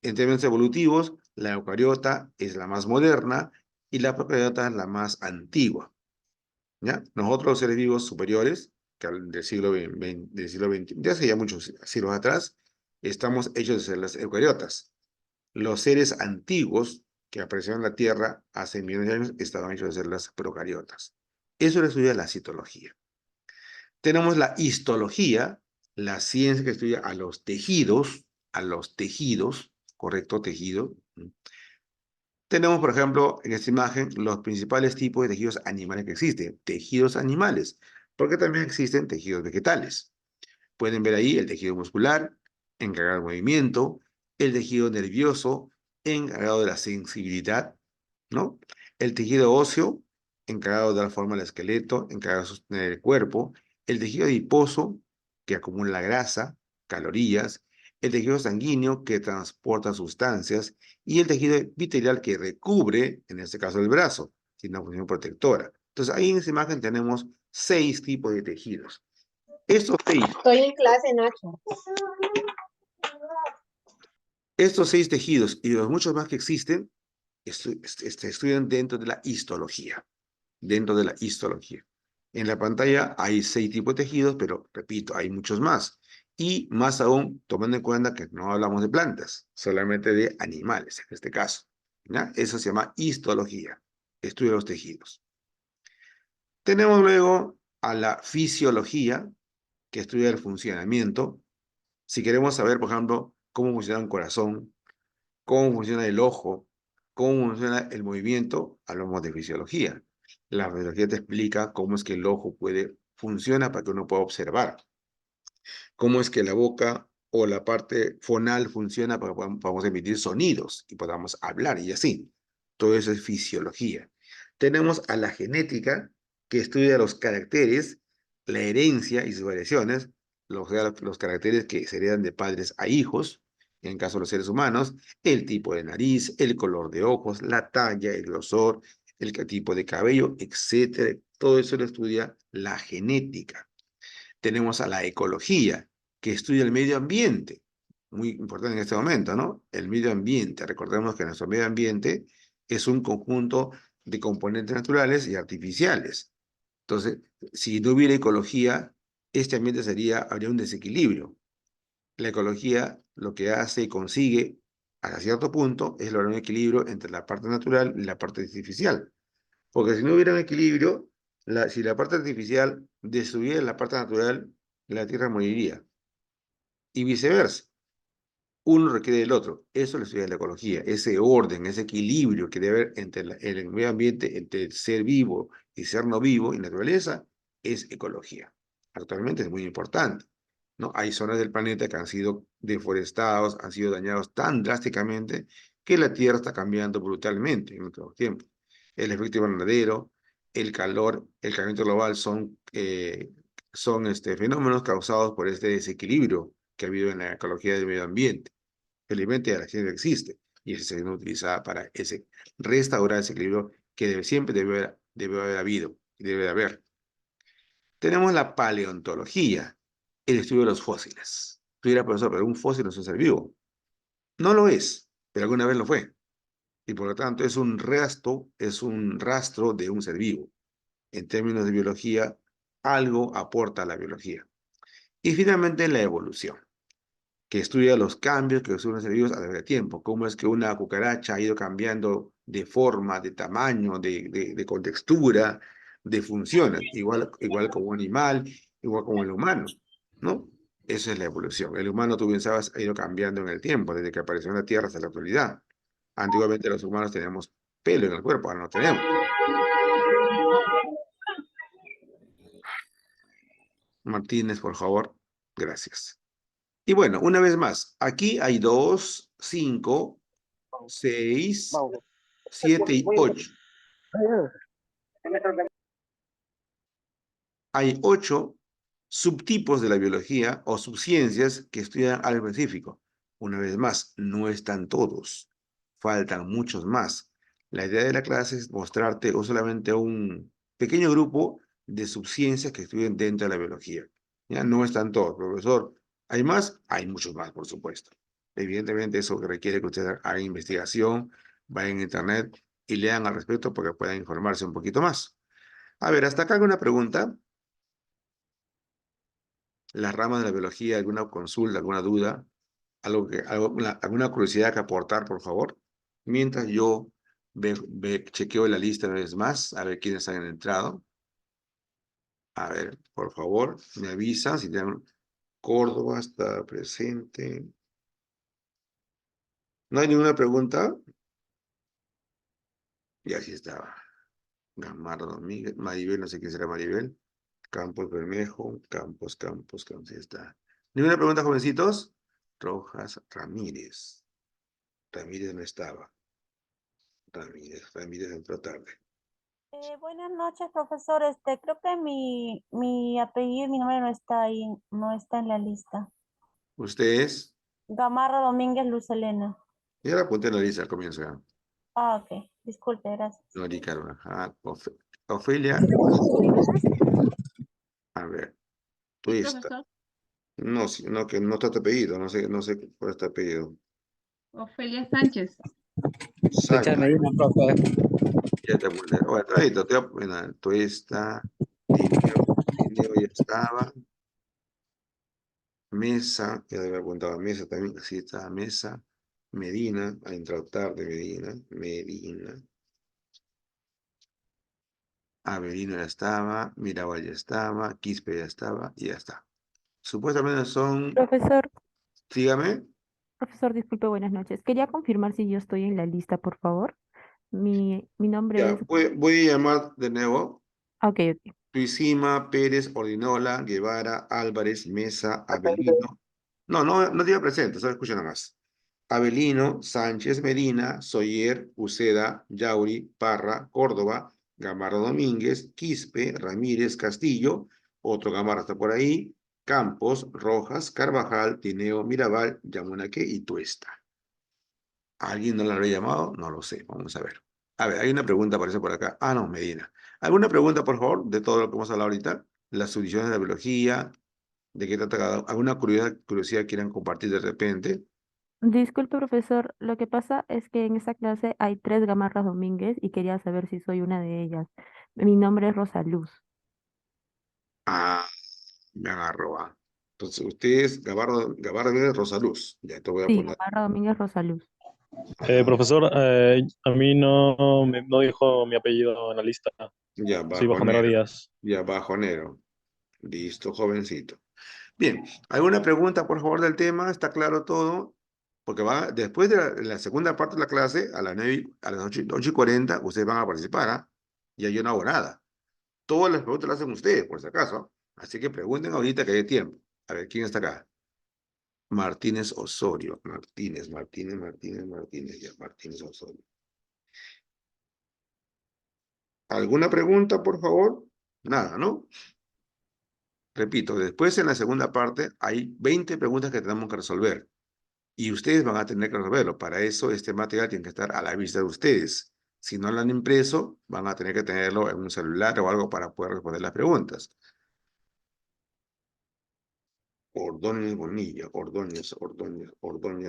En términos evolutivos, la eucariota es la más moderna y la procariota es la más antigua. ¿Ya? Nosotros los seres vivos superiores, que del siglo XX, de hace ya muchos siglos atrás, estamos hechos de células eucariotas. Los seres antiguos que aparecieron en la Tierra hace millones de años estaban hechos de células procariotas. Eso lo estudia la citología. Tenemos la histología, la ciencia que estudia a los tejidos, correcto, tejido. Tenemos, por ejemplo, en esta imagen, los principales tipos de tejidos animales que existen. Tejidos animales, porque también existen tejidos vegetales. Pueden ver ahí el tejido muscular, encargado del movimiento, el tejido nervioso, encargado de la sensibilidad, ¿no? El tejido óseo, encargado de dar forma al esqueleto, encargado de sostener el cuerpo. El tejido adiposo, que acumula grasa, calorías. El tejido sanguíneo, que transporta sustancias. Y el tejido epitelial, que recubre, en este caso el brazo, tiene una función protectora. Entonces, ahí en esta imagen tenemos 6 tipos de tejidos. Estos seis, Estoy en clase, Nacho. estos 6 tejidos y los muchos más que existen estudian dentro de la histología. Dentro de la histología. En la pantalla hay 6 tipos de tejidos, pero repito, hay muchos más. Y más aún, tomando en cuenta que no hablamos de plantas, solamente de animales en este caso. ¿Ya? Eso se llama histología, estudio de los tejidos. Tenemos luego a la fisiología, que estudia el funcionamiento. Si queremos saber, por ejemplo, cómo funciona un corazón, cómo funciona el ojo, cómo funciona el movimiento, hablamos de fisiología. La fisiología te explica cómo es que el ojo funciona para que uno pueda observar, cómo es que la boca o la parte fonal funciona para que podamos emitir sonidos y podamos hablar y así. Todo eso es fisiología. Tenemos a la genética, que estudia los caracteres, la herencia y sus variaciones, los caracteres que se heredan de padres a hijos, en caso de los seres humanos, el tipo de nariz, el color de ojos, la talla, el grosor, el tipo de cabello, etcétera. Todo eso lo estudia la genética. Tenemos a la ecología, que estudia el medio ambiente, muy importante en este momento, ¿no? El medio ambiente. Recordemos que nuestro medio ambiente es un conjunto de componentes naturales y artificiales. Entonces, si no hubiera ecología, este ambiente habría un desequilibrio. La ecología lo que hace y consigue hasta cierto punto es lograr un equilibrio entre la parte natural y la parte artificial. Porque si no hubiera un equilibrio, si la parte artificial destruyera la parte natural, la Tierra moriría. Y viceversa. Uno requiere del otro. Eso le estudia la ecología, ese orden, ese equilibrio que debe haber entre el medio ambiente, entre ser vivo y ser no vivo y naturaleza, es ecología. Actualmente es muy importante, ¿no? Hay zonas del planeta que han sido deforestados, han sido dañados tan drásticamente que la Tierra está cambiando brutalmente en nuestros tiempos. El efecto invernadero, el calentamiento global son fenómenos causados por este desequilibrio que ha habido en la ecología del medio ambiente. Felizmente la ciencia existe y esa se viene utilizada para restaurar ese equilibrio que siempre debe haber habido y debe haber. Tenemos la paleontología, el estudio de los fósiles. Tú dirás, profesor, pero un fósil no es un ser vivo. No lo es, pero alguna vez lo fue. Y por lo tanto es un rastro de un ser vivo. En términos de biología, algo aporta a la biología. Y finalmente la evolución, que estudia los cambios que ocurren en los seres vivos a través del tiempo. Cómo es que una cucaracha ha ido cambiando de forma, de tamaño, de contextura, de funciones, igual como un animal, igual como el humano, ¿no? Esa es la evolución. El humano, tú bien sabes, ha ido cambiando en el tiempo, desde que apareció en la Tierra hasta la actualidad. Antiguamente los humanos teníamos pelo en el cuerpo, ahora no tenemos. Martínez, por favor. Gracias. Y bueno, una vez más, aquí hay 2, 5, 6, 7 y 8. Hay 8 subtipos de la biología o subciencias que estudian algo específico. Una vez más, no están todos. Faltan muchos más. La idea de la clase es mostrarte solamente un pequeño grupo de subciencias que estudian dentro de la biología. Ya no están todos, profesor. ¿Hay más? Hay muchos más, por supuesto. Evidentemente, eso requiere que ustedes hagan investigación, vayan a internet y lean al respecto para que puedan informarse un poquito más. A ver, hasta acá alguna pregunta. Las ramas de la biología, alguna consulta, alguna duda, alguna curiosidad que aportar, por favor. Mientras yo chequeo la lista una vez más, a ver quiénes han entrado. A ver, por favor, me avisan si tienen. Córdoba está presente. ¿No hay ninguna pregunta? Y así estaba. Gamardo Domínguez, Maribel, no sé quién será Maribel. Campos Bermejo, Campos, ahí está. ¿Ninguna pregunta, jovencitos? Rojas Ramírez. Ramírez no estaba. Ramírez entró tarde. Buenas noches, profesor. Creo que mi apellido, mi nombre no está ahí, no está en la lista. ¿Ustedes? Gamarra Domínguez Luz Elena. Ya la apunté en la lista al comienzo. Ya. Ah, ok. Disculpe, gracias. Nori Carvajal. Ofelia. A ver, tú Sí, está. profesor. No, no, que no está tu apellido. No sé cuál es tu apellido. Ofelia Sánchez. Richard Sánchez. Medina, profe. Ya te apunté. Bueno, bueno, tú está. Tineo ya estaba. Mesa, ya había apuntado a Mesa también, así está Mesa. Medina, ha entrado tarde Medina. Avelino ya estaba, Mirabal ya estaba, Quispe ya estaba y ya está. Supuestamente son, Profesor, dígame, disculpe, buenas noches. Quería confirmar si yo estoy en la lista, por favor. Mi nombre ya, es... voy a llamar de nuevo. Ok, ok. Tuisima, Pérez, Ordinola, Guevara, Álvarez, Mesa, Avelino. No diga presente, solo escucha nada más. Avelino, Sánchez, Medina, Soyer, Uceda, Yauri, Parra, Córdoba, Gamarra Domínguez, Quispe, Ramírez, Castillo, otro Gamarra está por ahí, Campos, Rojas, Carvajal, Tineo, Mirabal, Yamunaque y Tuesta. ¿Alguien no la habría llamado? No lo sé, vamos a ver. A ver, hay una pregunta, aparece por acá. Ah, no, Medina. ¿Alguna pregunta, por favor, de todo lo que hemos hablado ahorita? Las subdivisiones de la biología, de qué trata cada... ¿Alguna curiosidad quieran compartir de repente? Disculpe, profesor, lo que pasa es que en esta clase hay 3 Gamarras Domínguez y quería saber si soy una de ellas. Mi nombre es Rosa Luz. Ah, me agarró. Entonces, usted es Gabardo de Rosaluz. Ya te voy a Sí, poner. Gamarra Domínguez Rosa Luz. Profesor, a mí no dijo mi apellido en la lista. Ya, Soy Bajonero bajonero. Díaz. Ya, bajonero. Listo, jovencito. Bien, ¿alguna pregunta, por favor, del tema? ¿Está claro todo? Porque después de la segunda parte de la clase, a las 9, a las 8:40, ustedes van a participar, ¿ah? Ya yo no hago nada. Todas las preguntas las hacen ustedes, por si acaso. Así que pregunten ahorita que hay tiempo. A ver, ¿quién está acá? Martínez Osorio. Martínez, ya, Martínez Osorio. ¿Alguna pregunta, por favor? Nada, ¿no? Repito, después en la segunda parte hay 20 preguntas que tenemos que resolver. Y ustedes van a tener que resolverlo. Para eso este material tiene que estar a la vista de ustedes. Si no lo han impreso, van a tener que tenerlo en un celular o algo para poder responder las preguntas. Ordóñez Bonilla, Ordóñez,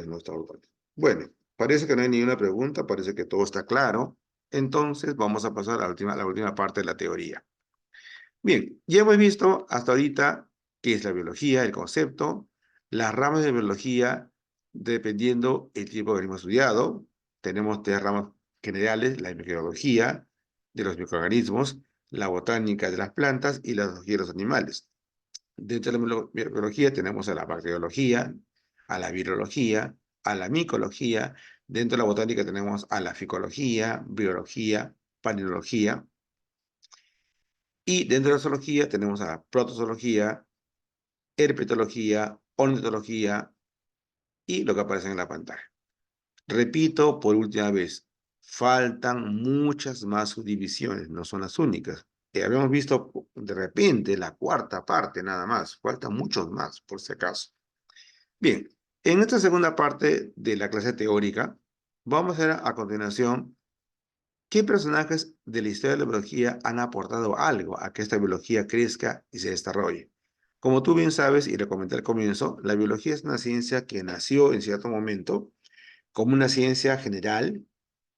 no está Ordóñez. Bueno, parece que no hay ninguna pregunta, parece que todo está claro. Entonces vamos a pasar a la última parte de la teoría. Bien, ya hemos visto hasta ahorita qué es la biología, el concepto, las ramas de biología, dependiendo el tipo de organismo estudiado. Tenemos 3 ramas generales: la microbiología de los microorganismos, la botánica de las plantas y la zoología de los animales. Dentro de la biología tenemos a la bacteriología, a la virología, a la micología. Dentro de la botánica tenemos a la ficología, biología, palynología. Y dentro de la zoología tenemos a la protozoología, herpetología, ornitología y lo que aparece en la pantalla. Repito por última vez, faltan muchas más subdivisiones, no son las únicas. Habíamos visto de repente la cuarta parte nada más, faltan muchos más por si acaso. Bien, en esta segunda parte de la clase teórica, vamos a ver a continuación qué personajes de la historia de la biología han aportado algo a que esta biología crezca y se desarrolle. Como tú bien sabes, y le comenté al comienzo, la biología es una ciencia que nació en cierto momento como una ciencia general,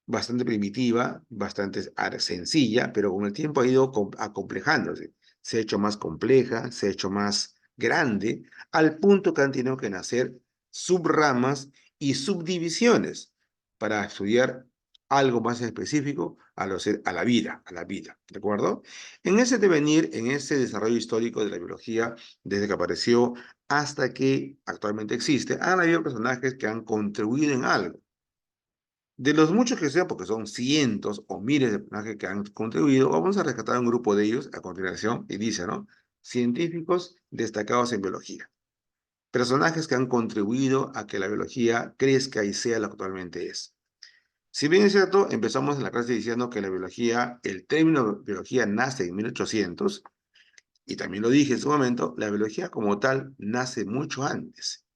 bastante primitiva, bastante sencilla, pero con el tiempo ha ido acomplejándose. Se ha hecho más compleja, se ha hecho más grande, al punto que han tenido que nacer subramas y subdivisiones para estudiar algo más específico a la vida, ¿de acuerdo? En ese devenir, en ese desarrollo histórico de la biología, desde que apareció hasta que actualmente existe, han habido personajes que han contribuido en algo. De los muchos que sean, porque son cientos o miles de personajes que han contribuido, vamos a rescatar un grupo de ellos a continuación y dice, ¿no? Científicos destacados en biología. Personajes que han contribuido a que la biología crezca y sea lo que actualmente es. Si bien es cierto, empezamos en la clase diciendo que la biología, el término biología nace en 1800, y también lo dije en su momento, la biología como tal nace mucho antes.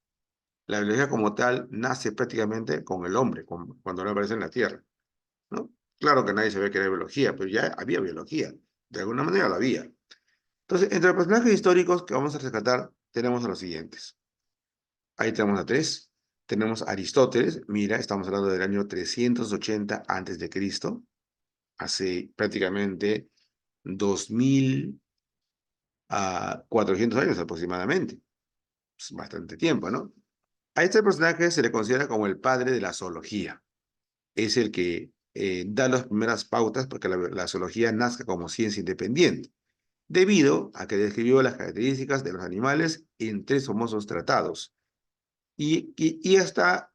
La biología como tal nace prácticamente con el hombre, cuando no aparece en la Tierra, ¿no? Claro que nadie sabía que era biología, pero ya había biología. De alguna manera la había. Entonces, entre los personajes históricos que vamos a rescatar, tenemos a los siguientes. Ahí tenemos a 3. Tenemos a Aristóteles. Mira, estamos hablando del año 380 antes de Cristo. Hace prácticamente 2400 años aproximadamente. Es bastante tiempo, ¿no? A este personaje se le considera como el padre de la zoología. Es el que da las primeras pautas para que la zoología nazca como ciencia independiente, debido a que describió las características de los animales en 3 famosos tratados. Y hasta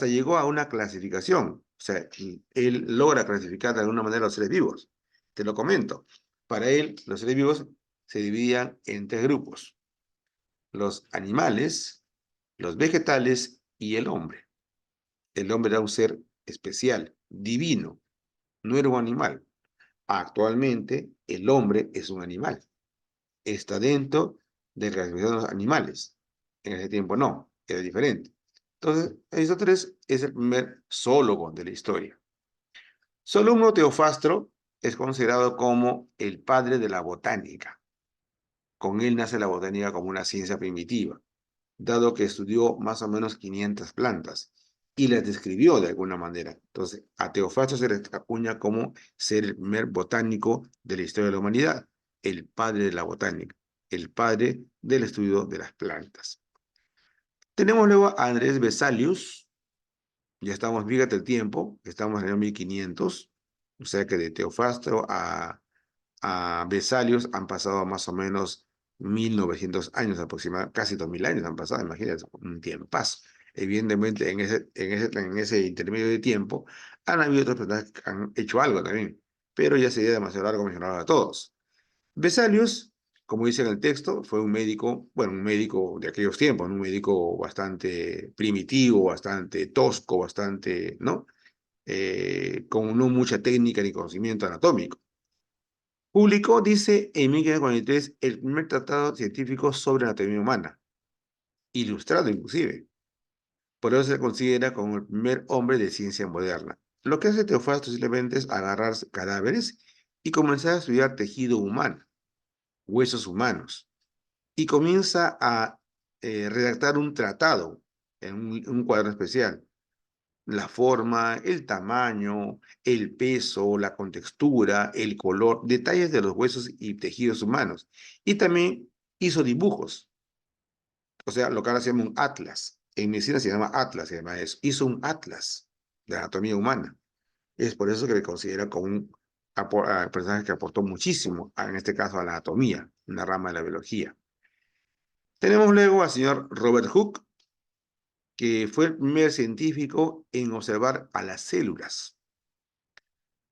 llegó a una clasificación. O sea, él logra clasificar de alguna manera los seres vivos. Te lo comento. Para él, los seres vivos se dividían en 3 grupos: los animales, los vegetales y el hombre. El hombre era un ser especial, divino, no era un animal. Actualmente, el hombre es un animal. Está dentro de la clasificación de los animales. En ese tiempo no, era diferente. Entonces, Aristóteles es el primer zoólogo de la historia. Solomon Teofastro es considerado como el padre de la botánica. Con él nace la botánica como una ciencia primitiva, dado que estudió más o menos 500 plantas y las describió de alguna manera. Entonces, a Teofrasto se le acuña como ser el primer botánico de la historia de la humanidad, el padre de la botánica, el padre del estudio de las plantas. Tenemos luego a Andrés Vesalius, ya estamos, fíjate el tiempo, estamos en el 1500, o sea que de Teofrasto a Vesalius han pasado más o menos 1900 años aproximadamente, casi 2000 años han pasado, imagínate, un tiempazo. Evidentemente, en ese intermedio de tiempo, han habido otras personas que han hecho algo también, pero ya sería demasiado largo mencionar a todos. Vesalius, como dice en el texto, fue un médico, bueno, un médico de aquellos tiempos, ¿no? Un médico bastante primitivo, bastante tosco, bastante, ¿no? Con no mucha técnica ni conocimiento anatómico. Publicó, dice, en 1543, el primer tratado científico sobre anatomía humana, ilustrado inclusive. Por eso se considera como el primer hombre de ciencia moderna. Lo que hace Teofrasto simplemente es agarrar cadáveres y comenzar a estudiar tejido humano, huesos humanos, y comienza a redactar un tratado en un cuadro especial. La forma, el tamaño, el peso, la contextura, el color, detalles de los huesos y tejidos humanos. Y también hizo dibujos, o sea, lo que ahora se llama un atlas. En medicina se llama atlas, se llama eso. Hizo un atlas de la anatomía humana. Es por eso que le considera como un personaje que aportó muchísimo, en este caso a la anatomía, una rama de la biología. Tenemos luego al señor Robert Hooke, que fue el primer científico en observar a las células.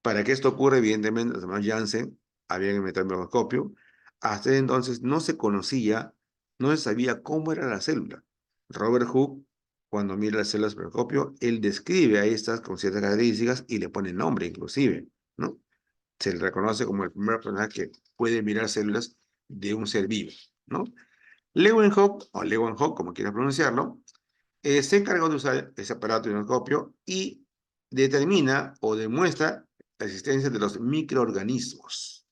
Para que esto ocurra, evidentemente, los hermanos Janssen habían inventado el microscopio. Hasta entonces no se conocía, no se sabía cómo era la célula. Robert Hooke, cuando mira las células del microscopio, él describe a estas con ciertas características y le pone nombre inclusive, ¿no? Se le reconoce como el primer personaje que puede mirar células de un ser vivo, ¿no? Leeuwenhoek, o Leeuwenhoek, como quieras pronunciarlo, se encargó de usar ese aparato de microscopio y determina o demuestra la existencia de los microorganismos,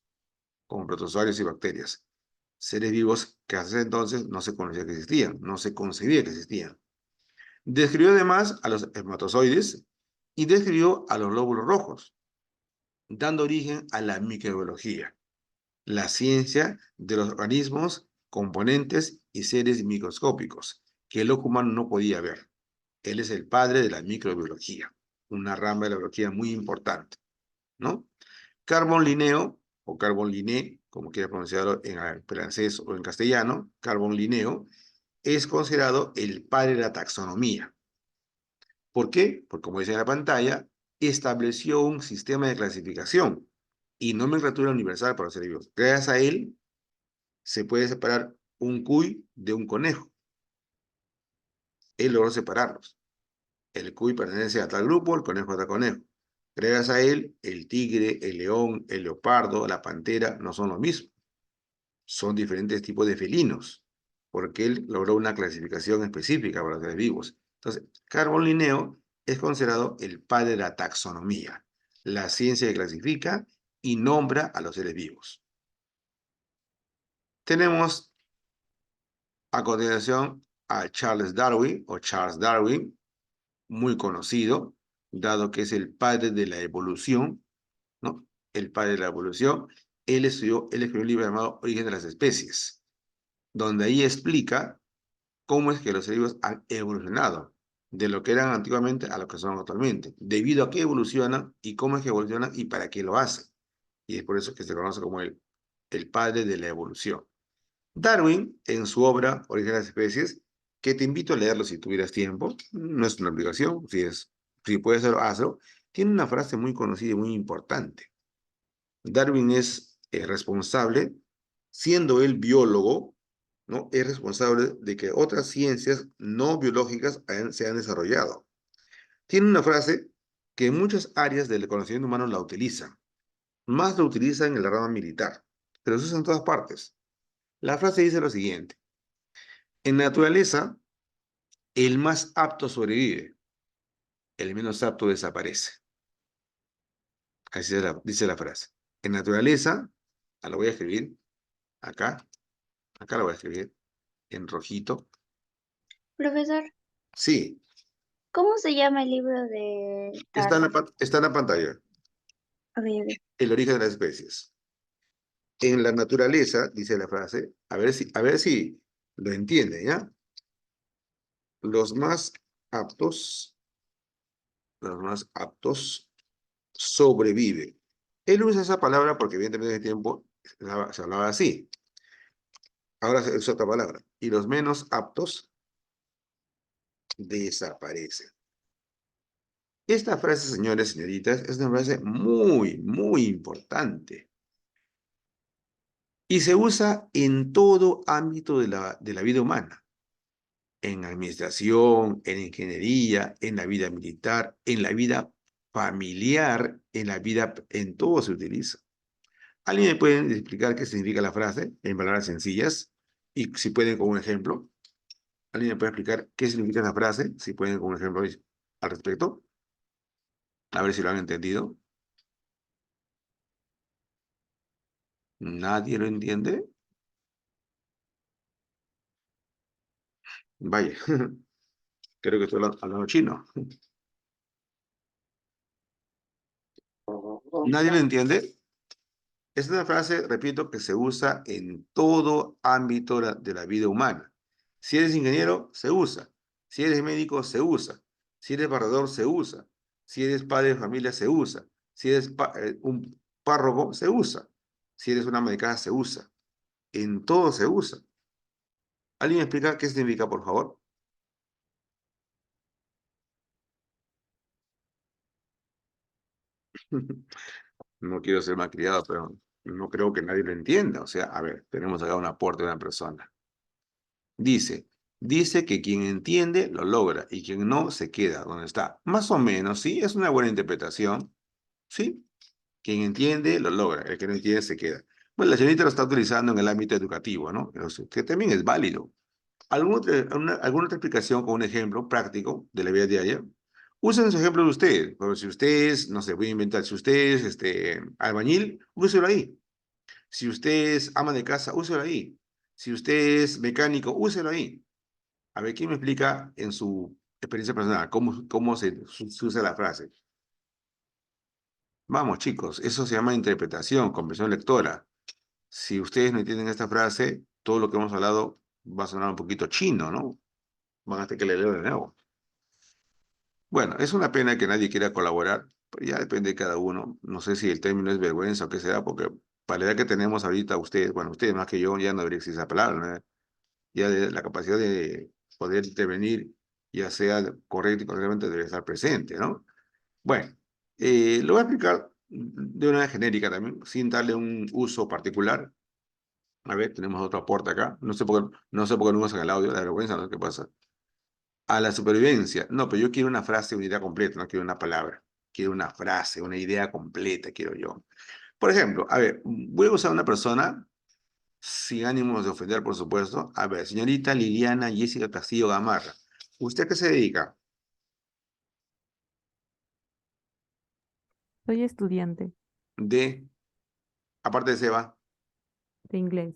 como protozoarios y bacterias, seres vivos que hasta ese entonces no se conocía que existían, no se concebía que existían. Describió además a los espermatozoides y describió a los glóbulos rojos, dando origen a la microbiología, la ciencia de los organismos, componentes y seres microscópicos que el ojo humano no podía ver. Él es el padre de la microbiología, una rama de la biología muy importante, ¿no? Carbon Linneo, o Carbon Linné, como quiera pronunciarlo en francés o en castellano, Carbon Linneo, es considerado el padre de la taxonomía. ¿Por qué? Porque, como dice en la pantalla, estableció un sistema de clasificación y nomenclatura universal para los seres vivos. Gracias a él, se puede separar un cuy de un conejo. Él logró separarlos. El cuy pertenece a tal grupo, el conejo a tal conejo. Gracias a él, el tigre, el león, el leopardo, la pantera no son lo mismo. Son diferentes tipos de felinos, porque él logró una clasificación específica para los seres vivos. Entonces, Carbon Linneo es considerado el padre de la taxonomía, la ciencia que clasifica y nombra a los seres vivos. Tenemos a continuación a Charles Darwin, muy conocido, dado que es el padre de la evolución, ¿no? El padre de la evolución. Él escribió un libro llamado Origen de las Especies, donde ahí explica cómo es que los seres vivos han evolucionado de lo que eran antiguamente a lo que son actualmente, debido a qué evolucionan y cómo es que evolucionan y para qué lo hacen. Y es por eso que se conoce como el padre de la evolución. Darwin, en su obra Origen de las Especies, que te invito a leerlo si tuvieras tiempo, no es una obligación, si puedes hacerlo, hazlo, tiene una frase muy conocida y muy importante. Darwin es responsable, siendo él biólogo, ¿no? Es responsable de que otras ciencias no biológicas se han desarrollado. Tiene una frase que en muchas áreas del conocimiento humano la utilizan. Más lo utilizan en la rama militar, pero se usa en todas partes. La frase dice lo siguiente: en naturaleza, el más apto sobrevive, el menos apto desaparece. Así dice la frase. En naturaleza, lo voy a escribir acá lo voy a escribir en rojito. Profesor, Sí, ¿Cómo se llama el libro de Está en Darwin? está en la pantalla. A ver, El origen de las especies. En la naturaleza, dice la frase, a ver si lo entiende, ¿ya? Los más aptos, los más aptos sobreviven. Él usa esa palabra porque evidentemente en ese tiempo se hablaba así. Ahora se usa otra palabra. Y los menos aptos desaparecen. Esta frase, señores, señoritas, es una frase muy, muy importante. Y se usa en todo ámbito de la vida humana. En administración, en ingeniería, en la vida militar, en la vida familiar, en la vida, en todo se utiliza. ¿Alguien me puede explicar qué significa la frase en palabras sencillas? Y si pueden con un ejemplo. ¿Alguien me puede explicar qué significa esa frase? Si pueden con un ejemplo al respecto. A ver si lo han entendido. ¿Nadie lo entiende? Vaya, creo que estoy hablando chino. ¿Nadie lo entiende? Es una frase, repito, que se usa en todo ámbito de la vida humana. Si eres ingeniero, se usa. Si eres médico, se usa. Si eres barredor, se usa. Si eres padre de familia, se usa. Si eres un párroco, se usa. Si eres una ama de casa, se usa. En todo se usa. ¿Alguien me explica qué significa, por favor? No quiero ser malcriado, pero no creo que nadie lo entienda. O sea, a ver, tenemos acá un aporte de una persona. Dice que quien entiende lo logra y quien no se queda donde está. Más o menos, sí, es una buena interpretación, ¿sí? Quien entiende lo logra, el que no entiende se queda. Bueno, la señorita lo está utilizando en el ámbito educativo, ¿no? Que también es válido. ¿Alguna otra explicación con un ejemplo práctico de la vida diaria? Usen su ejemplo de ustedes. Pero si ustedes, no sé, voy a inventar, si ustedes, albañil, úselo ahí. Si usted es ama de casa, úselo ahí. Si usted es mecánico, úselo ahí. A ver, ¿quién me explica en su experiencia personal cómo se usa la frase? Vamos, chicos, eso se llama interpretación, comprensión lectora. Si ustedes no entienden esta frase, todo lo que hemos hablado va a sonar un poquito chino, ¿no? Van a tener que leerlo de nuevo. Bueno, es una pena que nadie quiera colaborar, pero ya depende de cada uno. No sé si el término es vergüenza o qué será, porque para la edad que tenemos ahorita, ustedes, bueno, ustedes más que yo, ya no debería existir esa palabra, ¿no? Ya la capacidad de poder intervenir, ya sea correcto y correctamente, debe estar presente, ¿no? Bueno, lo voy a explicar de una manera genérica también, sin darle un uso particular. A ver, tenemos otro aporte acá. No sé por qué no usan el audio, la vergüenza, ¿no? ¿Qué pasa? A la supervivencia. No, pero yo quiero una frase, una idea completa, no quiero una palabra. Quiero una frase, una idea completa, quiero yo. Por ejemplo, a ver, voy a usar una persona, sin ánimos de ofender, por supuesto. A ver, señorita Liliana Jessica Castillo Gamarra. ¿Usted a qué se dedica? Soy estudiante De, aparte de Seba. de inglés.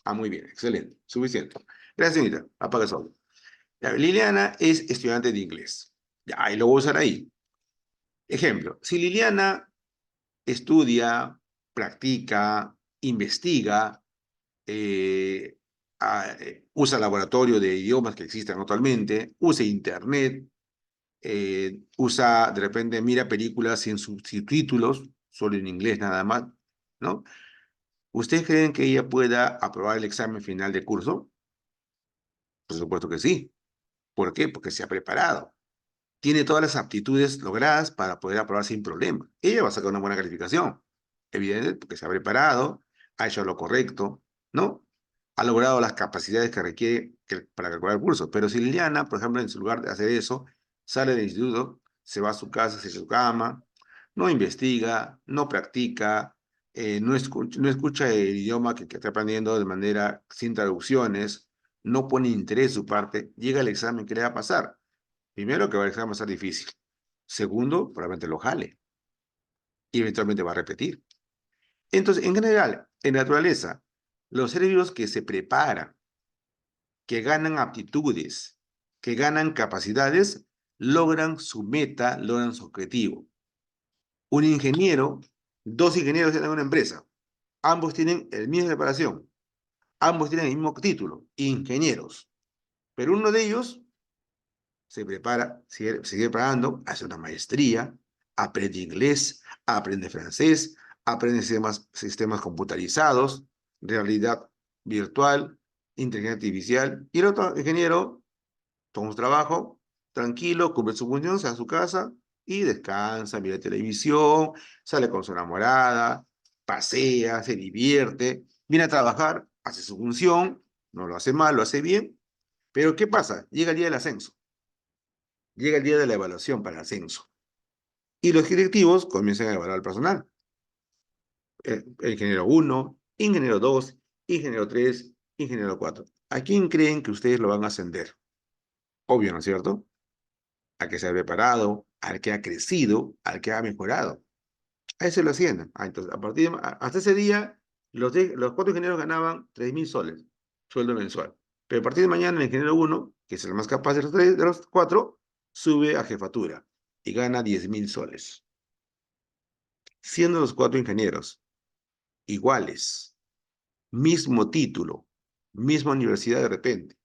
Ah, muy bien, excelente, suficiente. Gracias, señorita. Apaga el audio. Ya, Liliana es estudiante de inglés. Ya, y lo voy a usar ahí. Ejemplo, si Liliana estudia, practica, investiga, usa laboratorio de idiomas que existen actualmente, usa internet, usa, de repente, mira películas sin subtítulos, solo en inglés nada más, ¿no? ¿Ustedes creen que ella pueda aprobar el examen final de curso? Por supuesto que sí. ¿Por qué? Porque se ha preparado. Tiene todas las aptitudes logradas para poder aprobar sin problema. Ella va a sacar una buena calificación. Evidente, porque se ha preparado, ha hecho lo correcto, ¿no? Ha logrado las capacidades que requiere para calcular el curso. Pero si Liliana, por ejemplo, en su lugar de hacer eso, sale del instituto, se va a su casa, se su cama, no investiga, no practica, no escucha el idioma que está aprendiendo de manera sin traducciones, no pone interés en su parte, llega al examen que le va a pasar. Primero, que va a examen va a ser difícil. Segundo, probablemente lo jale y eventualmente va a repetir. Entonces, en general, en naturaleza, los seres vivos que se preparan, que ganan aptitudes, que ganan capacidades, logran su meta, logran su objetivo. Un ingeniero, dos ingenieros en una empresa, ambos tienen la misma preparación, ambos tienen el mismo título, ingenieros, pero uno de ellos se prepara, sigue preparando, hace una maestría, aprende inglés, aprende francés, aprende sistemas computarizados, realidad virtual, inteligencia artificial, y el otro ingeniero toma su trabajo, tranquilo, cumple su función, se va a su casa y descansa, mira televisión, sale con su enamorada, pasea, se divierte, viene a trabajar, hace su función, no lo hace mal, lo hace bien, pero ¿qué pasa? Llega el día del ascenso. Llega el día de la evaluación para el ascenso. Y los directivos comienzan a evaluar al personal. El ingeniero 1, ingeniero 2, ingeniero 3, ingeniero 4. ¿A quién creen que ustedes lo van a ascender? Obvio, ¿no es cierto? Al que se ha preparado, al que ha crecido, al que ha mejorado. A ese lo ascienden. Entonces, hasta ese día, los 4 ingenieros ganaban 3.000 soles, sueldo mensual. Pero a partir de mañana, el ingeniero 1, que es el más capaz de los 4, sube a jefatura y gana 10.000 soles. Siendo los 4 ingenieros iguales, mismo título, misma universidad de repente,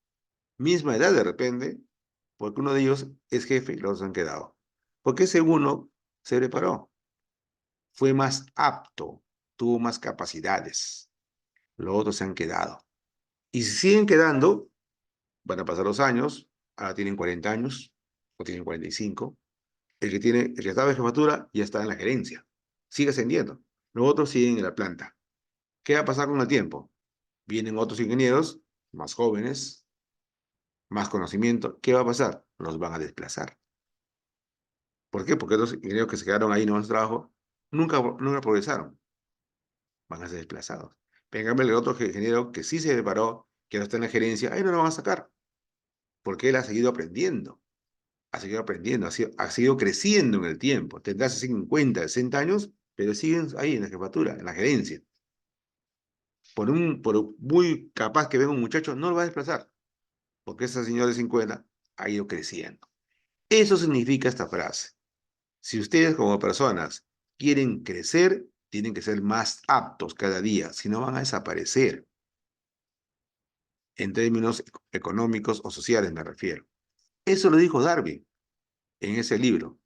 misma edad de repente, porque uno de ellos es jefe y los otros han quedado. Porque ese uno se preparó, fue más apto, tuvo más capacidades. Los otros se han quedado. Y si siguen quedando, van a pasar los años, ahora tienen 40 años, o tienen 45. El que estaba en jefatura ya está en la gerencia. Sigue ascendiendo. Los otros siguen en la planta. ¿Qué va a pasar con el tiempo? Vienen otros ingenieros, más jóvenes, más conocimiento. ¿Qué va a pasar? Los van a desplazar. ¿Por qué? Porque los ingenieros que se quedaron ahí no en su trabajo nunca progresaron. Van a ser desplazados. Pero en cambio, el otro ingeniero que sí se preparó, que no está en la gerencia, ahí no lo van a sacar. Porque él ha seguido aprendiendo. Ha seguido aprendiendo, ha seguido creciendo en el tiempo. Tendrá 50, 60 años, pero siguen ahí en la jefatura, en la gerencia. Por muy capaz que venga un muchacho, no lo va a desplazar. Porque ese señor de 50 ha ido creciendo. Eso significa esta frase. Si ustedes como personas quieren crecer, tienen que ser más aptos cada día, si no van a desaparecer. En términos económicos o sociales me refiero. Eso lo dijo Darwin en ese libro.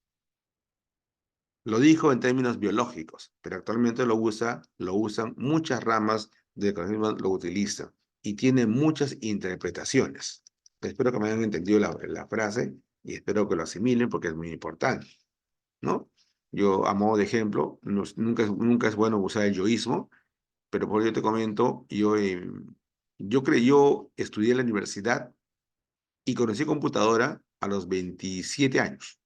Lo dijo en términos biológicos, pero actualmente lo usan muchas ramas del conocimiento, lo utilizan y tiene muchas interpretaciones. Espero que me hayan entendido la frase y espero que lo asimilen porque es muy importante, ¿no? Yo, a modo de ejemplo, nunca es bueno usar el yoísmo, pero por ello te comento, yo estudié en la universidad y conocí computadora a los 27 años.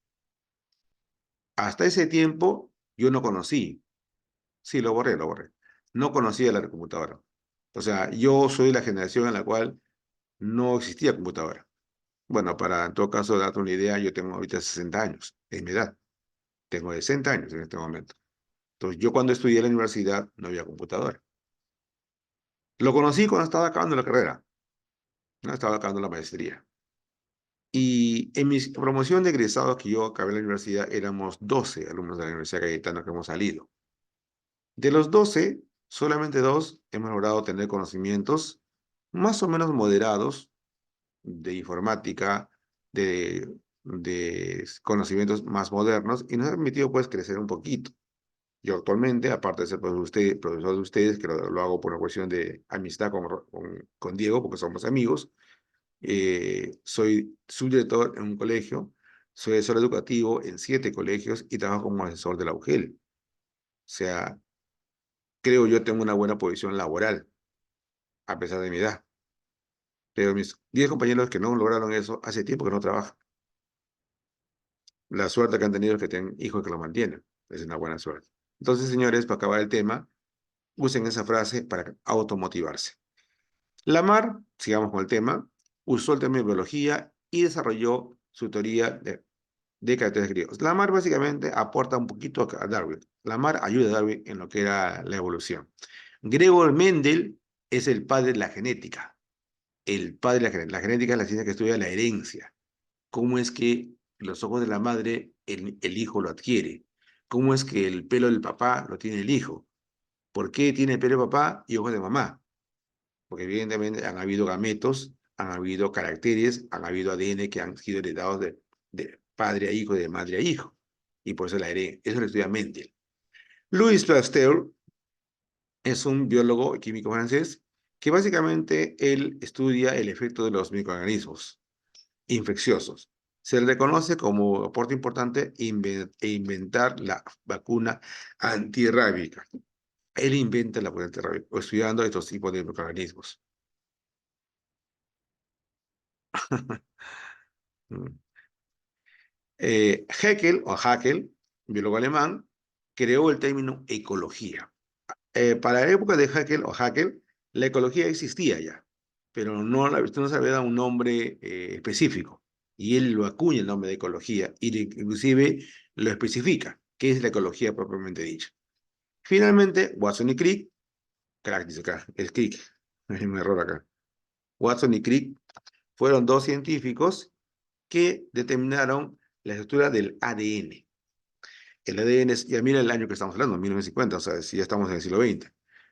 Hasta ese tiempo yo no conocí. Sí, lo borré. No conocía la computadora. O sea, yo soy de la generación en la cual no existía computadora. Bueno, en todo caso, darte una idea, yo tengo ahorita 60 años, es mi edad. Tengo 60 años en este momento. Entonces, yo cuando estudié en la universidad no había computadora. Lo conocí cuando estaba acabando la carrera. No estaba acabando la maestría. Y en mi promoción de egresados que yo acabé en la universidad, éramos 12 alumnos de la Universidad Cayetano que hemos salido. De los 12, solamente 2 hemos logrado tener conocimientos más o menos moderados de informática, de conocimientos más modernos, y nos ha permitido pues crecer un poquito. Yo actualmente, aparte de ser profesor de ustedes, que lo hago por una cuestión de amistad con Diego, porque somos amigos, soy subdirector en un colegio, soy asesor educativo en 7 colegios y trabajo como asesor de la UGEL. O sea, creo yo tengo una buena posición laboral, a pesar de mi edad. Pero mis 10 compañeros que no lograron eso, hace tiempo que no trabajan. La suerte que han tenido es que tienen hijos que lo mantienen. Es una buena suerte. Entonces, señores, para acabar el tema, usen esa frase para automotivarse. Lamarck, sigamos con el tema, usó el término de biología y desarrolló su teoría de caracteres griegos. Lamarck básicamente aporta un poquito a Darwin. Lamarck ayuda a Darwin en lo que era la evolución. Gregor Mendel es el padre de la genética. El padre de la genética. La genética es la ciencia que estudia la herencia. Cómo es que En los ojos de la madre, el hijo lo adquiere. ¿Cómo es que el pelo del papá lo tiene el hijo? ¿Por qué tiene pelo de papá y ojos de mamá? Porque evidentemente han habido gametos, han habido caracteres, han habido ADN que han sido heredados de padre a hijo, de madre a hijo. Y por eso la heredé. Eso lo estudia Mendel. Louis Pasteur es un biólogo y químico francés que básicamente él estudia el efecto de los microorganismos infecciosos. Se le reconoce como aporte importante inventar la vacuna antirrábica. Él inventa la vacuna antirrábica, estudiando estos tipos de microorganismos. Haeckel, o Haeckel, biólogo alemán, creó el término ecología. Para la época de Haeckel o Haeckel, la ecología existía ya, pero no se había dado un nombre específico. Y él lo acuña el nombre de ecología, y inclusive lo especifica, qué es la ecología propiamente dicha. Finalmente, Watson y Crick, crack dice acá, es Crick, hay un error acá. Watson y Crick fueron dos científicos que determinaron la estructura del ADN. El ADN es, ya mira el año que estamos hablando, 1950, o sea, si ya estamos en el siglo XX.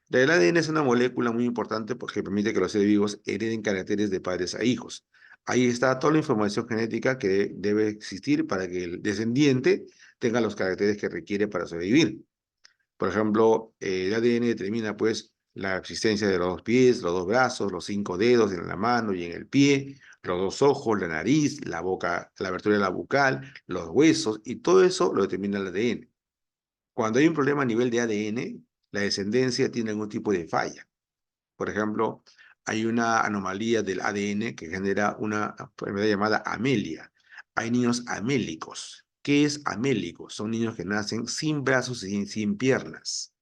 El ADN es una molécula muy importante porque permite que los seres vivos hereden caracteres de padres a hijos. Ahí está toda la información genética que debe existir para que el descendiente tenga los caracteres que requiere para sobrevivir. Por ejemplo, el ADN determina pues la existencia de los dos pies, los dos brazos, los 5 dedos en la mano y en el pie, los dos ojos, la nariz, la boca, la abertura de la bucal, los huesos, y todo eso lo determina el ADN. Cuando hay un problema a nivel de ADN, la descendencia tiene algún tipo de falla. Por ejemplo, hay una anomalía del ADN que genera una enfermedad llamada amelia. Hay niños amélicos. ¿Qué es amélico? Son niños que nacen sin brazos y sin piernas,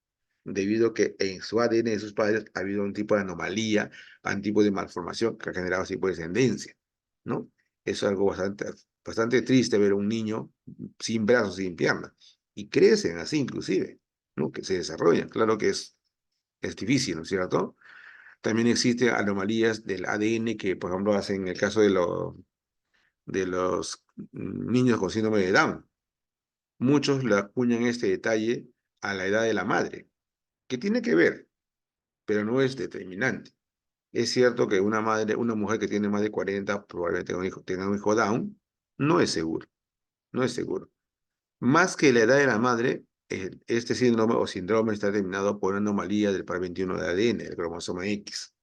debido a que en su ADN de sus padres ha habido un tipo de anomalía, un tipo de malformación que ha generado ese tipo de descendencia, ¿no? Eso es algo bastante triste ver a un niño sin brazos y sin piernas. Y crecen así inclusive, ¿no? Que se desarrollan. Claro que es difícil, ¿no es cierto? También existen anomalías del ADN que, por ejemplo, hacen en el caso de los niños con síndrome de Down. Muchos le acuñan este detalle a la edad de la madre, que tiene que ver, pero no es determinante. Es cierto que una mujer que tiene más de 40 probablemente tenga un hijo Down, no es seguro, no es seguro. Más que la edad de la madre, este síndrome o síndrome está determinado por una anomalía del par 21 del ADN, el cromosoma X.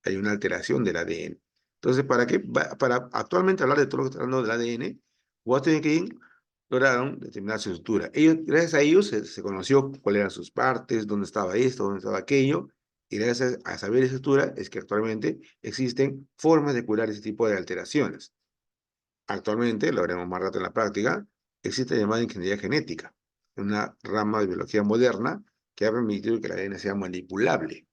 Hay una alteración del ADN. Entonces, para actualmente hablar de todo lo que está hablando del ADN, Watson y Crick lograron determinar su estructura. Gracias a ellos se conoció cuáles eran sus partes, dónde estaba esto, dónde estaba aquello, y gracias a saber esa estructura es que actualmente existen formas de curar ese tipo de alteraciones. Actualmente, lo veremos más rato en la práctica, existe la llamada ingeniería genética, una rama de biología moderna que ha permitido que el ADN sea manipulable,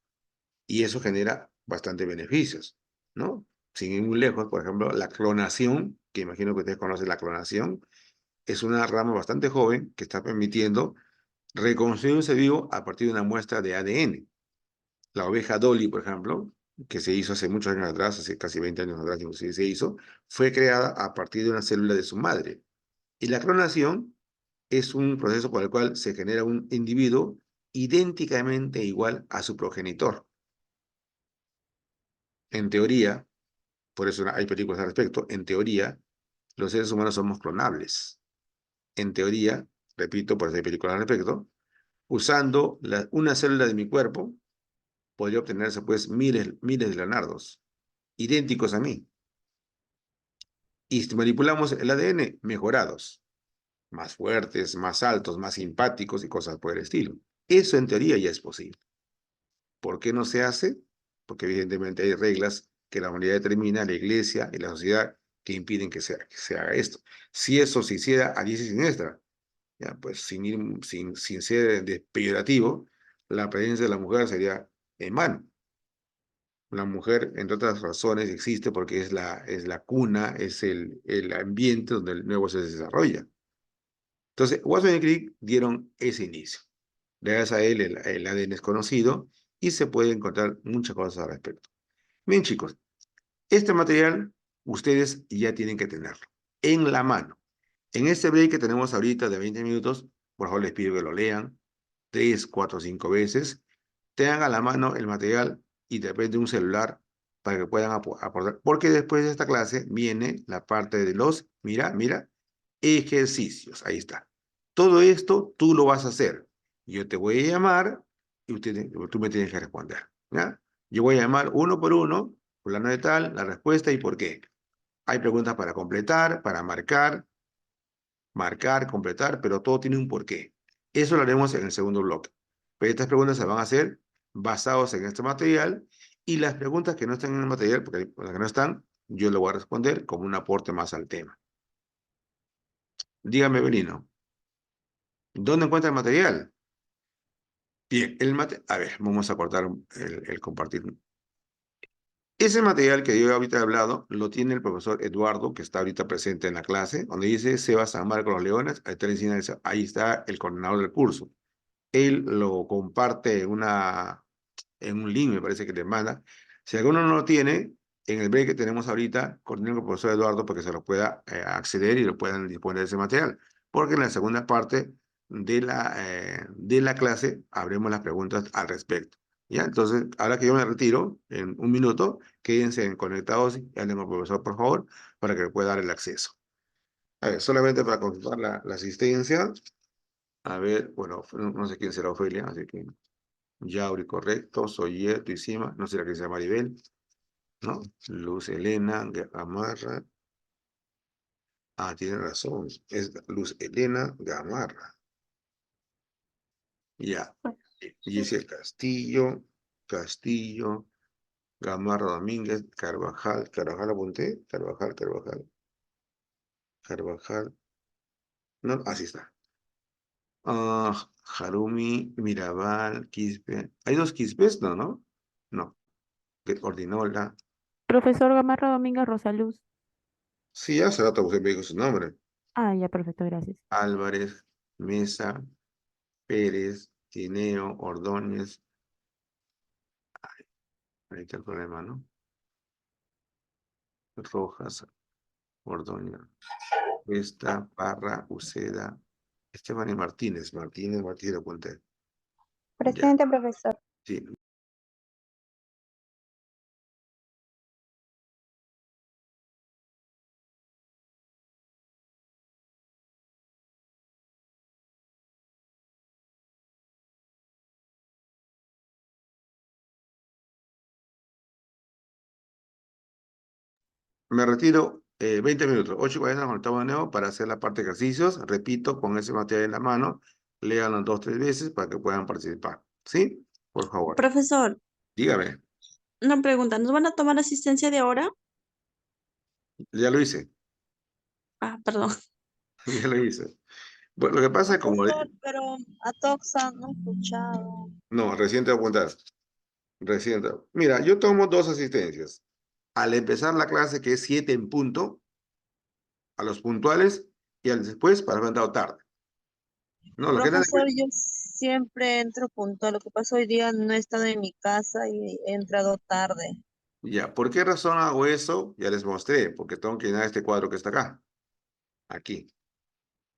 y eso genera bastantes beneficios, ¿no? Sin ir muy lejos, por ejemplo, la clonación, que imagino que ustedes conocen la clonación, es una rama bastante joven que está permitiendo reconstruir un ser vivo a partir de una muestra de ADN. La oveja Dolly, por ejemplo, que se hizo hace muchos años atrás, hace casi 20 años atrás, inclusive se hizo, fue creada a partir de una célula de su madre. Y la clonación es un proceso por el cual se genera un individuo idénticamente igual a su progenitor. En teoría, por eso hay películas al respecto, en teoría, los seres humanos somos clonables. En teoría, repito, por eso hay películas al respecto, usando una célula de mi cuerpo, podría obtenerse pues miles de Leonardos, idénticos a mí. Y si manipulamos el ADN, mejorados, más fuertes, más altos, más simpáticos y cosas por el estilo. Eso en teoría ya es posible. ¿Por qué no se hace? Porque evidentemente hay reglas que la humanidad determina, la iglesia y la sociedad, que impiden que se haga esto. Si eso se hiciera a diestra y siniestra, ya, pues sin ser peyorativo, la presencia de la mujer sería en vano. La mujer, entre otras razones, existe porque es la cuna, es el ambiente donde el nuevo se desarrolla. Entonces, Watson y Crick dieron ese inicio. Gracias a él, el ADN es conocido y se puede encontrar muchas cosas al respecto. Bien, chicos, este material ustedes ya tienen que tenerlo en la mano. En este break que tenemos ahorita de 20 minutos, por favor les pido que lo lean 3, 4, 5 veces, tengan a la mano el material y de repente un celular para que puedan aportar, porque después de esta clase viene la parte de los, mira, ejercicios, ahí está. Todo esto tú lo vas a hacer. Yo te voy a llamar y tú me tienes que responder, ¿ya? Yo voy a llamar uno por uno, fulano de tal, la respuesta y por qué. Hay preguntas para completar, para marcar, completar, pero todo tiene un porqué. Eso lo haremos en el segundo bloque. Pero estas preguntas se van a hacer basados en este material y las preguntas que no están en el material, porque las que no están, yo le voy a responder como un aporte más al tema. Dígame, Benino, ¿dónde encuentra el material? Bien, a ver, vamos a cortar el compartir. Ese material que yo ahorita he hablado lo tiene el profesor Eduardo, que está ahorita presente en la clase, donde dice Sebas San Marcos los Leones, ahí está el coordinador del curso. Él lo comparte en un link, me parece que le manda. Si alguno no lo tiene, en el break que tenemos ahorita, coordinen con el profesor Eduardo para que se lo pueda acceder y lo puedan disponer de ese material. Porque en la segunda parte de la clase habremos las preguntas al respecto. ¿Ya? Entonces, ahora que yo me retiro, en un minuto, quédense conectados y hablen con el profesor, por favor, para que le pueda dar el acceso. A ver, solamente para consultar la asistencia. A ver, bueno, no sé quién será Ofelia, así que Yauri, correcto, Soyer, Tuisima, no será que sea Maribel, ¿no? Luz Elena, Gamarra. Ah, tiene razón, es Luz Elena Gamarra. Ya. Y dice el Castillo, Gamarra Domínguez, Carvajal apunté, Carvajal. No, así está. Ah, Harumi, Mirabal, Quispe. ¿Hay dos Quispes? No, ¿no? No. Ordinola. Profesor Gamarra Domínguez Rosaluz. Sí, ya hace rato usted me dijo su nombre. Ah, ya, perfecto, gracias. Álvarez, Mesa, Pérez, Tineo, Ordóñez. Ahí está el problema, ¿no? Rojas, Ordóñez, Cuesta, Parra, Uceda, Esteban y Martínez, Martínez, apunté. Ya, Presente, profesor. sí. Me retiro 20 minutos, 8:40 nos conectamos de nuevo para hacer la parte de ejercicios. Repito, con ese material en la mano, léanlo 2, 3 veces para que puedan participar. ¿Sí? Por favor, Profesor, dígame. una pregunta, ¿nos van a tomar asistencia de ahora? Ya lo hice, Ah, perdón. ya lo hice. Bueno, lo que pasa es como... Profesor, pero a Toxa no he escuchado. No, recién te voy a apuntar. Recién. Mira, yo tomo 2 asistencias. Al empezar la clase, que es 7 en punto, a los puntuales, y al después para haber entrado tarde. No, lo que era Profesor, yo siempre entro puntual. Lo que pasa hoy día no he estado en mi casa y he entrado tarde. ya, ¿por qué razón hago eso? Ya les mostré, porque tengo que llenar este cuadro que está acá. Aquí.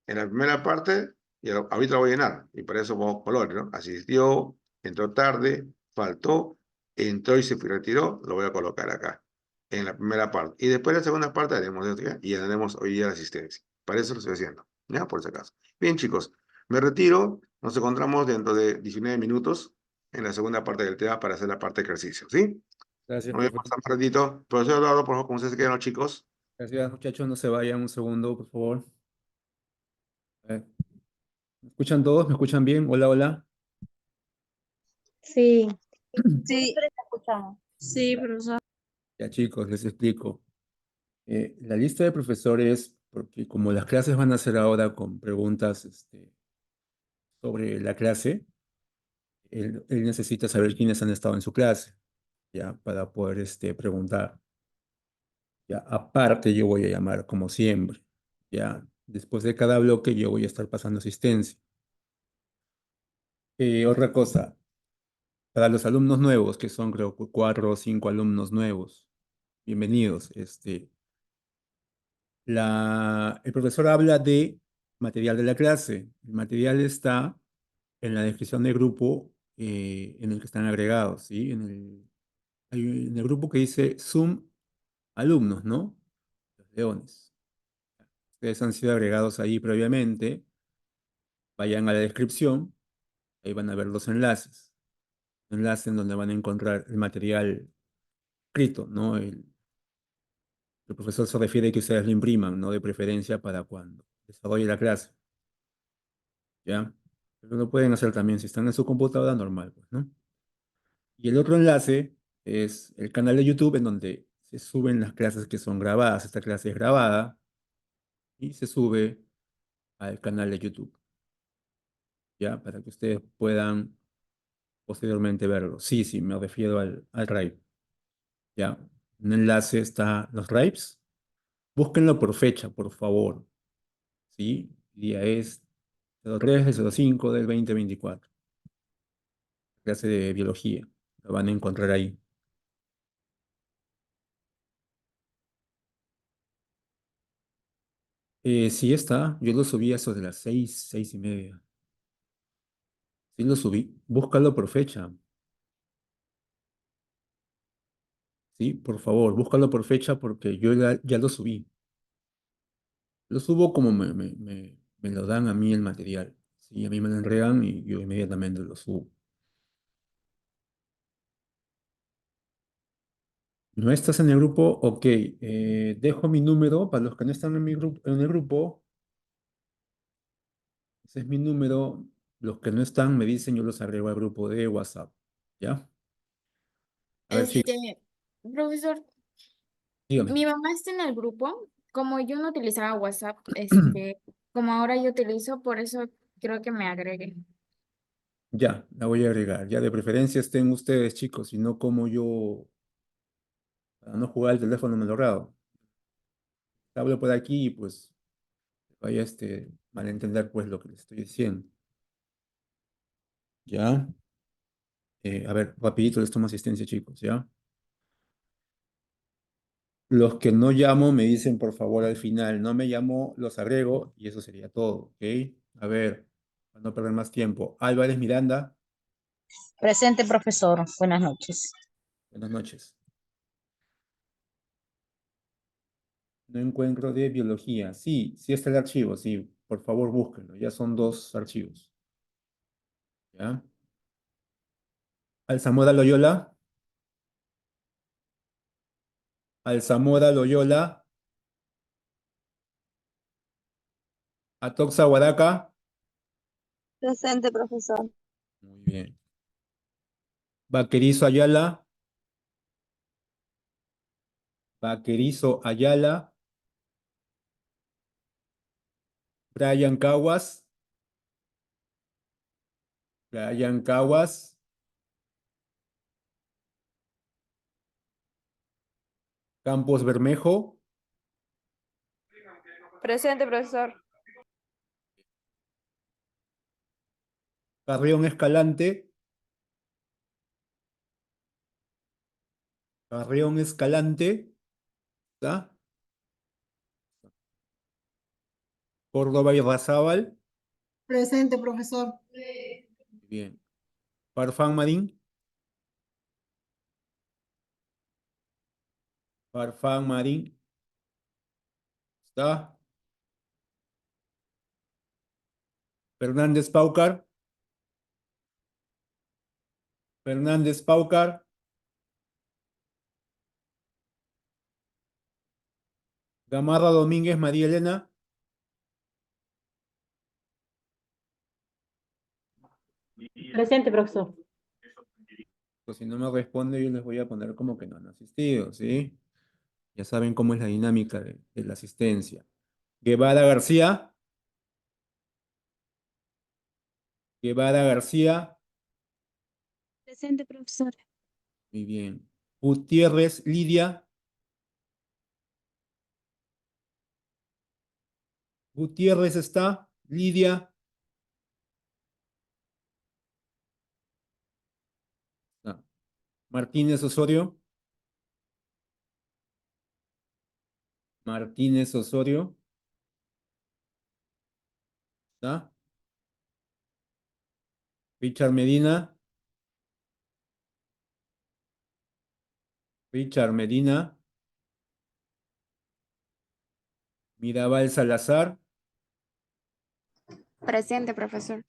En la primera parte, y ahorita lo voy a llenar, y para eso pongo colores, ¿no? Asistió, entró tarde, faltó, entró y se retiró, lo voy a colocar acá, en la primera parte. Y después en la segunda parte haremos esto, ¿ya? Y llenaremos hoy día la asistencia. Para eso lo estoy haciendo, ¿ya? Por si acaso. Bien, chicos, me retiro, nos encontramos dentro de 19 minutos en la segunda parte del tema para hacer la parte de ejercicio, ¿sí? Gracias, Nos vemos profe. un ratito. Profesor Eduardo, por favor, ¿cómo se quedan los chicos? Gracias, muchachos. No se vayan un segundo, por favor. A ver, ¿me escuchan todos? ¿Me escuchan bien? Hola, hola. Sí. Sí, Profesores, te escuchamos. Sí, profesor. Ya, chicos, les explico. La lista de profesores, porque como las clases van a ser ahora con preguntas sobre la clase, él necesita saber quiénes han estado en su clase, ya, para poder preguntar. Ya, aparte, yo voy a llamar como siempre. Ya, después de cada bloque, yo voy a estar pasando asistencia. Otra cosa, para los alumnos nuevos, que son creo que 4 o 5 alumnos nuevos, bienvenidos. El profesor habla de material de la clase. El material está en la descripción del grupo en el que están agregados, ¿sí? En el grupo que dice Zoom alumnos, ¿no? Los leones. Ustedes han sido agregados ahí previamente. Vayan a la descripción, ahí van a ver los enlaces. Enlaces en donde van a encontrar el material escrito, ¿no? El profesor se refiere a que ustedes lo impriman, ¿no? De preferencia para cuando desarrolle la clase, ¿ya? Pero lo pueden hacer también si están en su computadora normal, pues, ¿no? Y el otro enlace es el canal de YouTube en donde se suben las clases que son grabadas. Esta clase es grabada y se sube al canal de YouTube, ¿ya? Para que ustedes puedan posteriormente verlo. Sí, sí, me refiero al RAID, ¿ya? Un enlace está los RAIDs. Búsquenlo por fecha, por favor, ¿sí? Día es 03 del 05 del 2024. Clase de biología. Lo van a encontrar ahí. Sí está. Yo lo subí a eso de las 6:30. Sí lo subí. Búscalo por fecha. Sí, por favor, búscalo por fecha porque yo ya lo subí. Lo subo como me lo dan a mí el material. Sí, a mí me lo entregan y yo inmediatamente lo subo. ¿No estás en el grupo? Ok. Dejo mi número para los que no están en mi grupo, en el grupo. Ese es mi número. Los que no están me dicen, yo los agrego al grupo de WhatsApp. ¿Ya? A ver si, Profesor, dígame. mi mamá está en el grupo. Como yo no utilizaba WhatsApp, como ahora yo utilizo, por eso creo que me agregue. Ya, la voy a agregar. Ya de preferencia estén ustedes, chicos, si no como yo, para no jugar el teléfono malogrado. Hablo por aquí y pues vaya malentender pues lo que les estoy diciendo. ¿Ya? A ver, rapidito les tomo asistencia, chicos, ¿ya? Los que no llamo me dicen por favor al final. No me llamo, los agrego y eso sería todo, ¿ok? A ver, para no perder más tiempo. Álvarez Miranda, Presente, profesor. Buenas noches. buenas noches. No encuentro de biología. Sí, sí está el archivo, sí. Por favor, búsquenlo. Ya son 2 archivos. ¿Ya? Alzamora Loyola. Alzamora Loyola. Atoxa Huaraca. Presente, profesor. Muy bien. Vaquerizo Ayala. Vaquerizo Ayala. Brian Caguas. Brian Caguas. Campos Bermejo. Presente, profesor. Carrión Escalante. Carrión Escalante. ¿Está? Córdoba y Razábal. Presente, profesor. Bien. Farfán Marín. Farfán Marín. ¿Está? Fernández Paucar. Fernández Paucar. Gamarra Domínguez María Elena. Presente, profesor. Pues si no me responde, yo les voy a poner como que no han asistido, ¿sí? Ya saben cómo es la dinámica de la asistencia. Guevara García. Guevara García. Presente, profesor. Muy bien. Gutiérrez Lidia. Gutiérrez está. Lidia. Ah. Martínez Osorio. Martínez Osorio. ¿Está? Richard Medina. Richard Medina. Mirabal Salazar. Presente, profesor.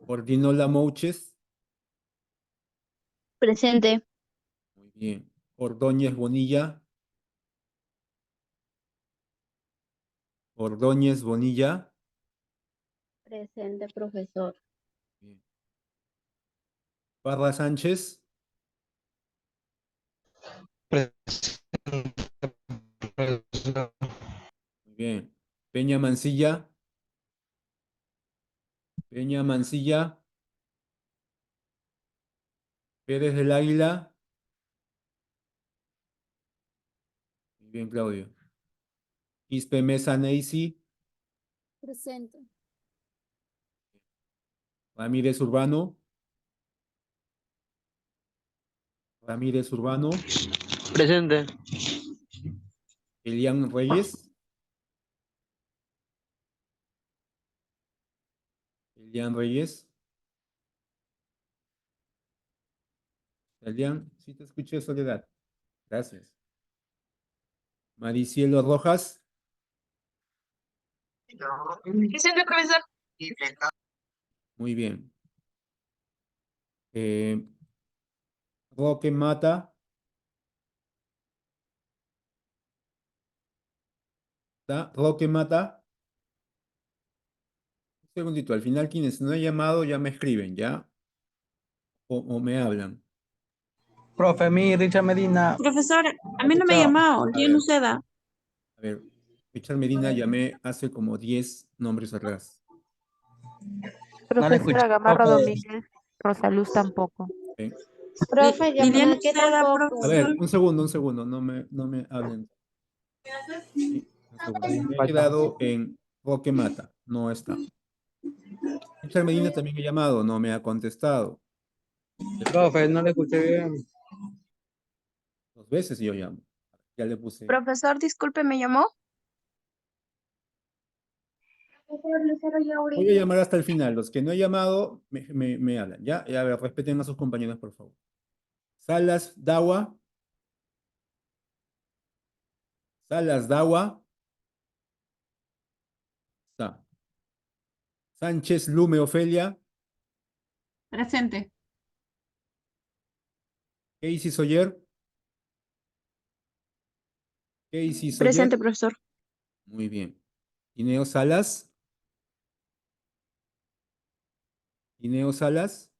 Ordinola Mouches. Presente. Muy bien. Ordóñez Bonilla. Ordóñez Bonilla. Presente, profesor. Bien. Parra Sánchez. Muy bien. Peña Mancilla. Peña Mancilla. Pérez del Águila. Muy bien, Claudio. Quispe Mesa Neisy. Presente. Ramírez Urbano. Ramírez Urbano. Presente. Elian Reyes. Elian Reyes. Elian, sí te escuché, Soledad. Gracias. Maricielo Rojas. Presente, profesor. Muy bien. Roque Mata. ¿Está? Roque Mata. Un segundito, al final quienes no he llamado ya me escriben, ¿ya? O me hablan. Profe, mi Richard Medina. Profesor, a mí no me ha Chao. llamado, A Lía ver. Uceda. A ver, Richard Medina llamé hace como 10 nombres atrás. No le escuché, Profesora Gamarra profe. Domínguez, Rosaluz tampoco. ¿Ven? Profe, Liliana ¿qué Uceda, tampoco? A profesor. ver, un segundo, no me hablen. Sí, un segundo. Me he Falta. quedado en Roque Mata, no está. Richard Medina también he llamado, no me ha contestado. Profe, no le escuché bien. 2 veces yo llamo. Ya le puse. Profesor, disculpe, ¿me llamó? Voy a llamar hasta el final. Los que no he llamado me hablan. Ya, a ver, respeten a sus compañeros, por favor. Salas Dawa. Salas Dawa. Está. Sánchez Lume Ofelia. Presente. Casey Soyer. Casey Soyer. Presente, profesor. Muy bien. Ineo Salas. Ineo Salas.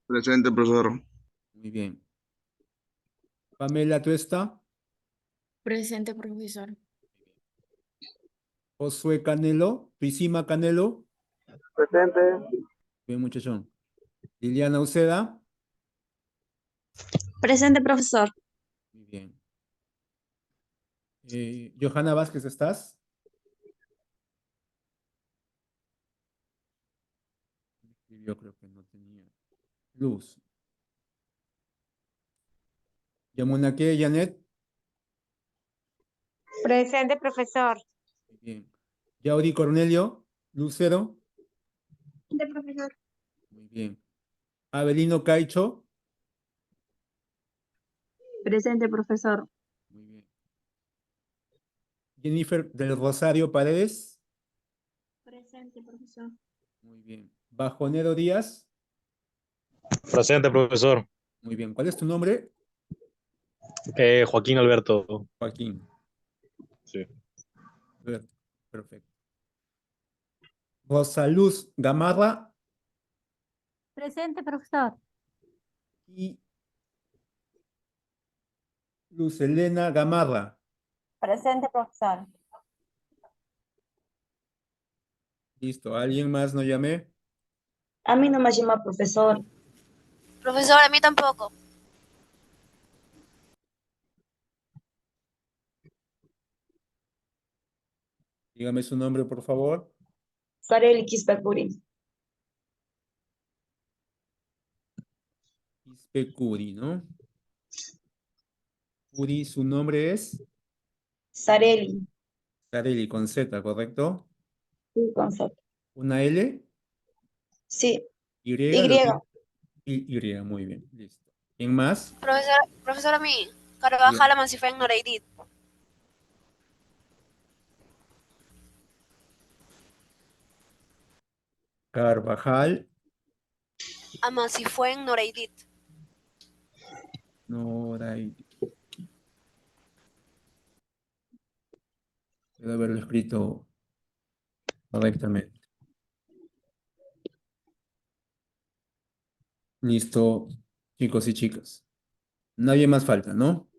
Presente, profesor. Muy bien. Pamela Tuesta. Presente, profesor. Josué Canelo. Prisima Canelo. Presente. Bien, muchachón. Liliana Uceda. Presente, profesor. Muy bien. Johanna Vázquez, ¿estás? Yo creo que no tenía luz. Yamunake Janet. Presente, profesor. Muy bien. Yauri Cornelio Lucero. Presente, profesor. Muy bien. Abelino Caicho. Presente, profesor. Muy bien. Jennifer del Rosario Paredes. Presente, profesor. Muy bien. Bajonero Díaz. Presente, profesor. Muy bien. ¿Cuál es tu nombre? Joaquín Alberto. Joaquín. Sí. Perfecto. Rosaluz Gamarra Presente, profesor. y Luz Elena Gamarra. Presente, profesor. Listo. ¿Alguien más no llamé? A mí no me llama profesor. Profesor, a mí tampoco. Dígame su nombre, por favor. Sareli Kispecuri. Ispe Curi, ¿no? Curi, su nombre es Sareli. Sareli con Z, ¿correcto? Sí, concepto. ¿Una L? Sí. Y, Y. Y, muy bien, listo. ¿Quién más? Profesora mi, Carvajal Amancifuén Noreidit. Carvajal. Amancifuén Noreidit. Noraidit. Debo haberlo escrito correctamente. Listo, chicos y chicas. Nadie más falta, ¿no?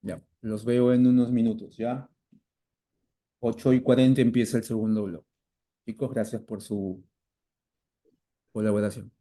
Ya, los veo en unos minutos, ¿ya? 8:40 empieza el segundo bloque. Chicos, gracias por su colaboración.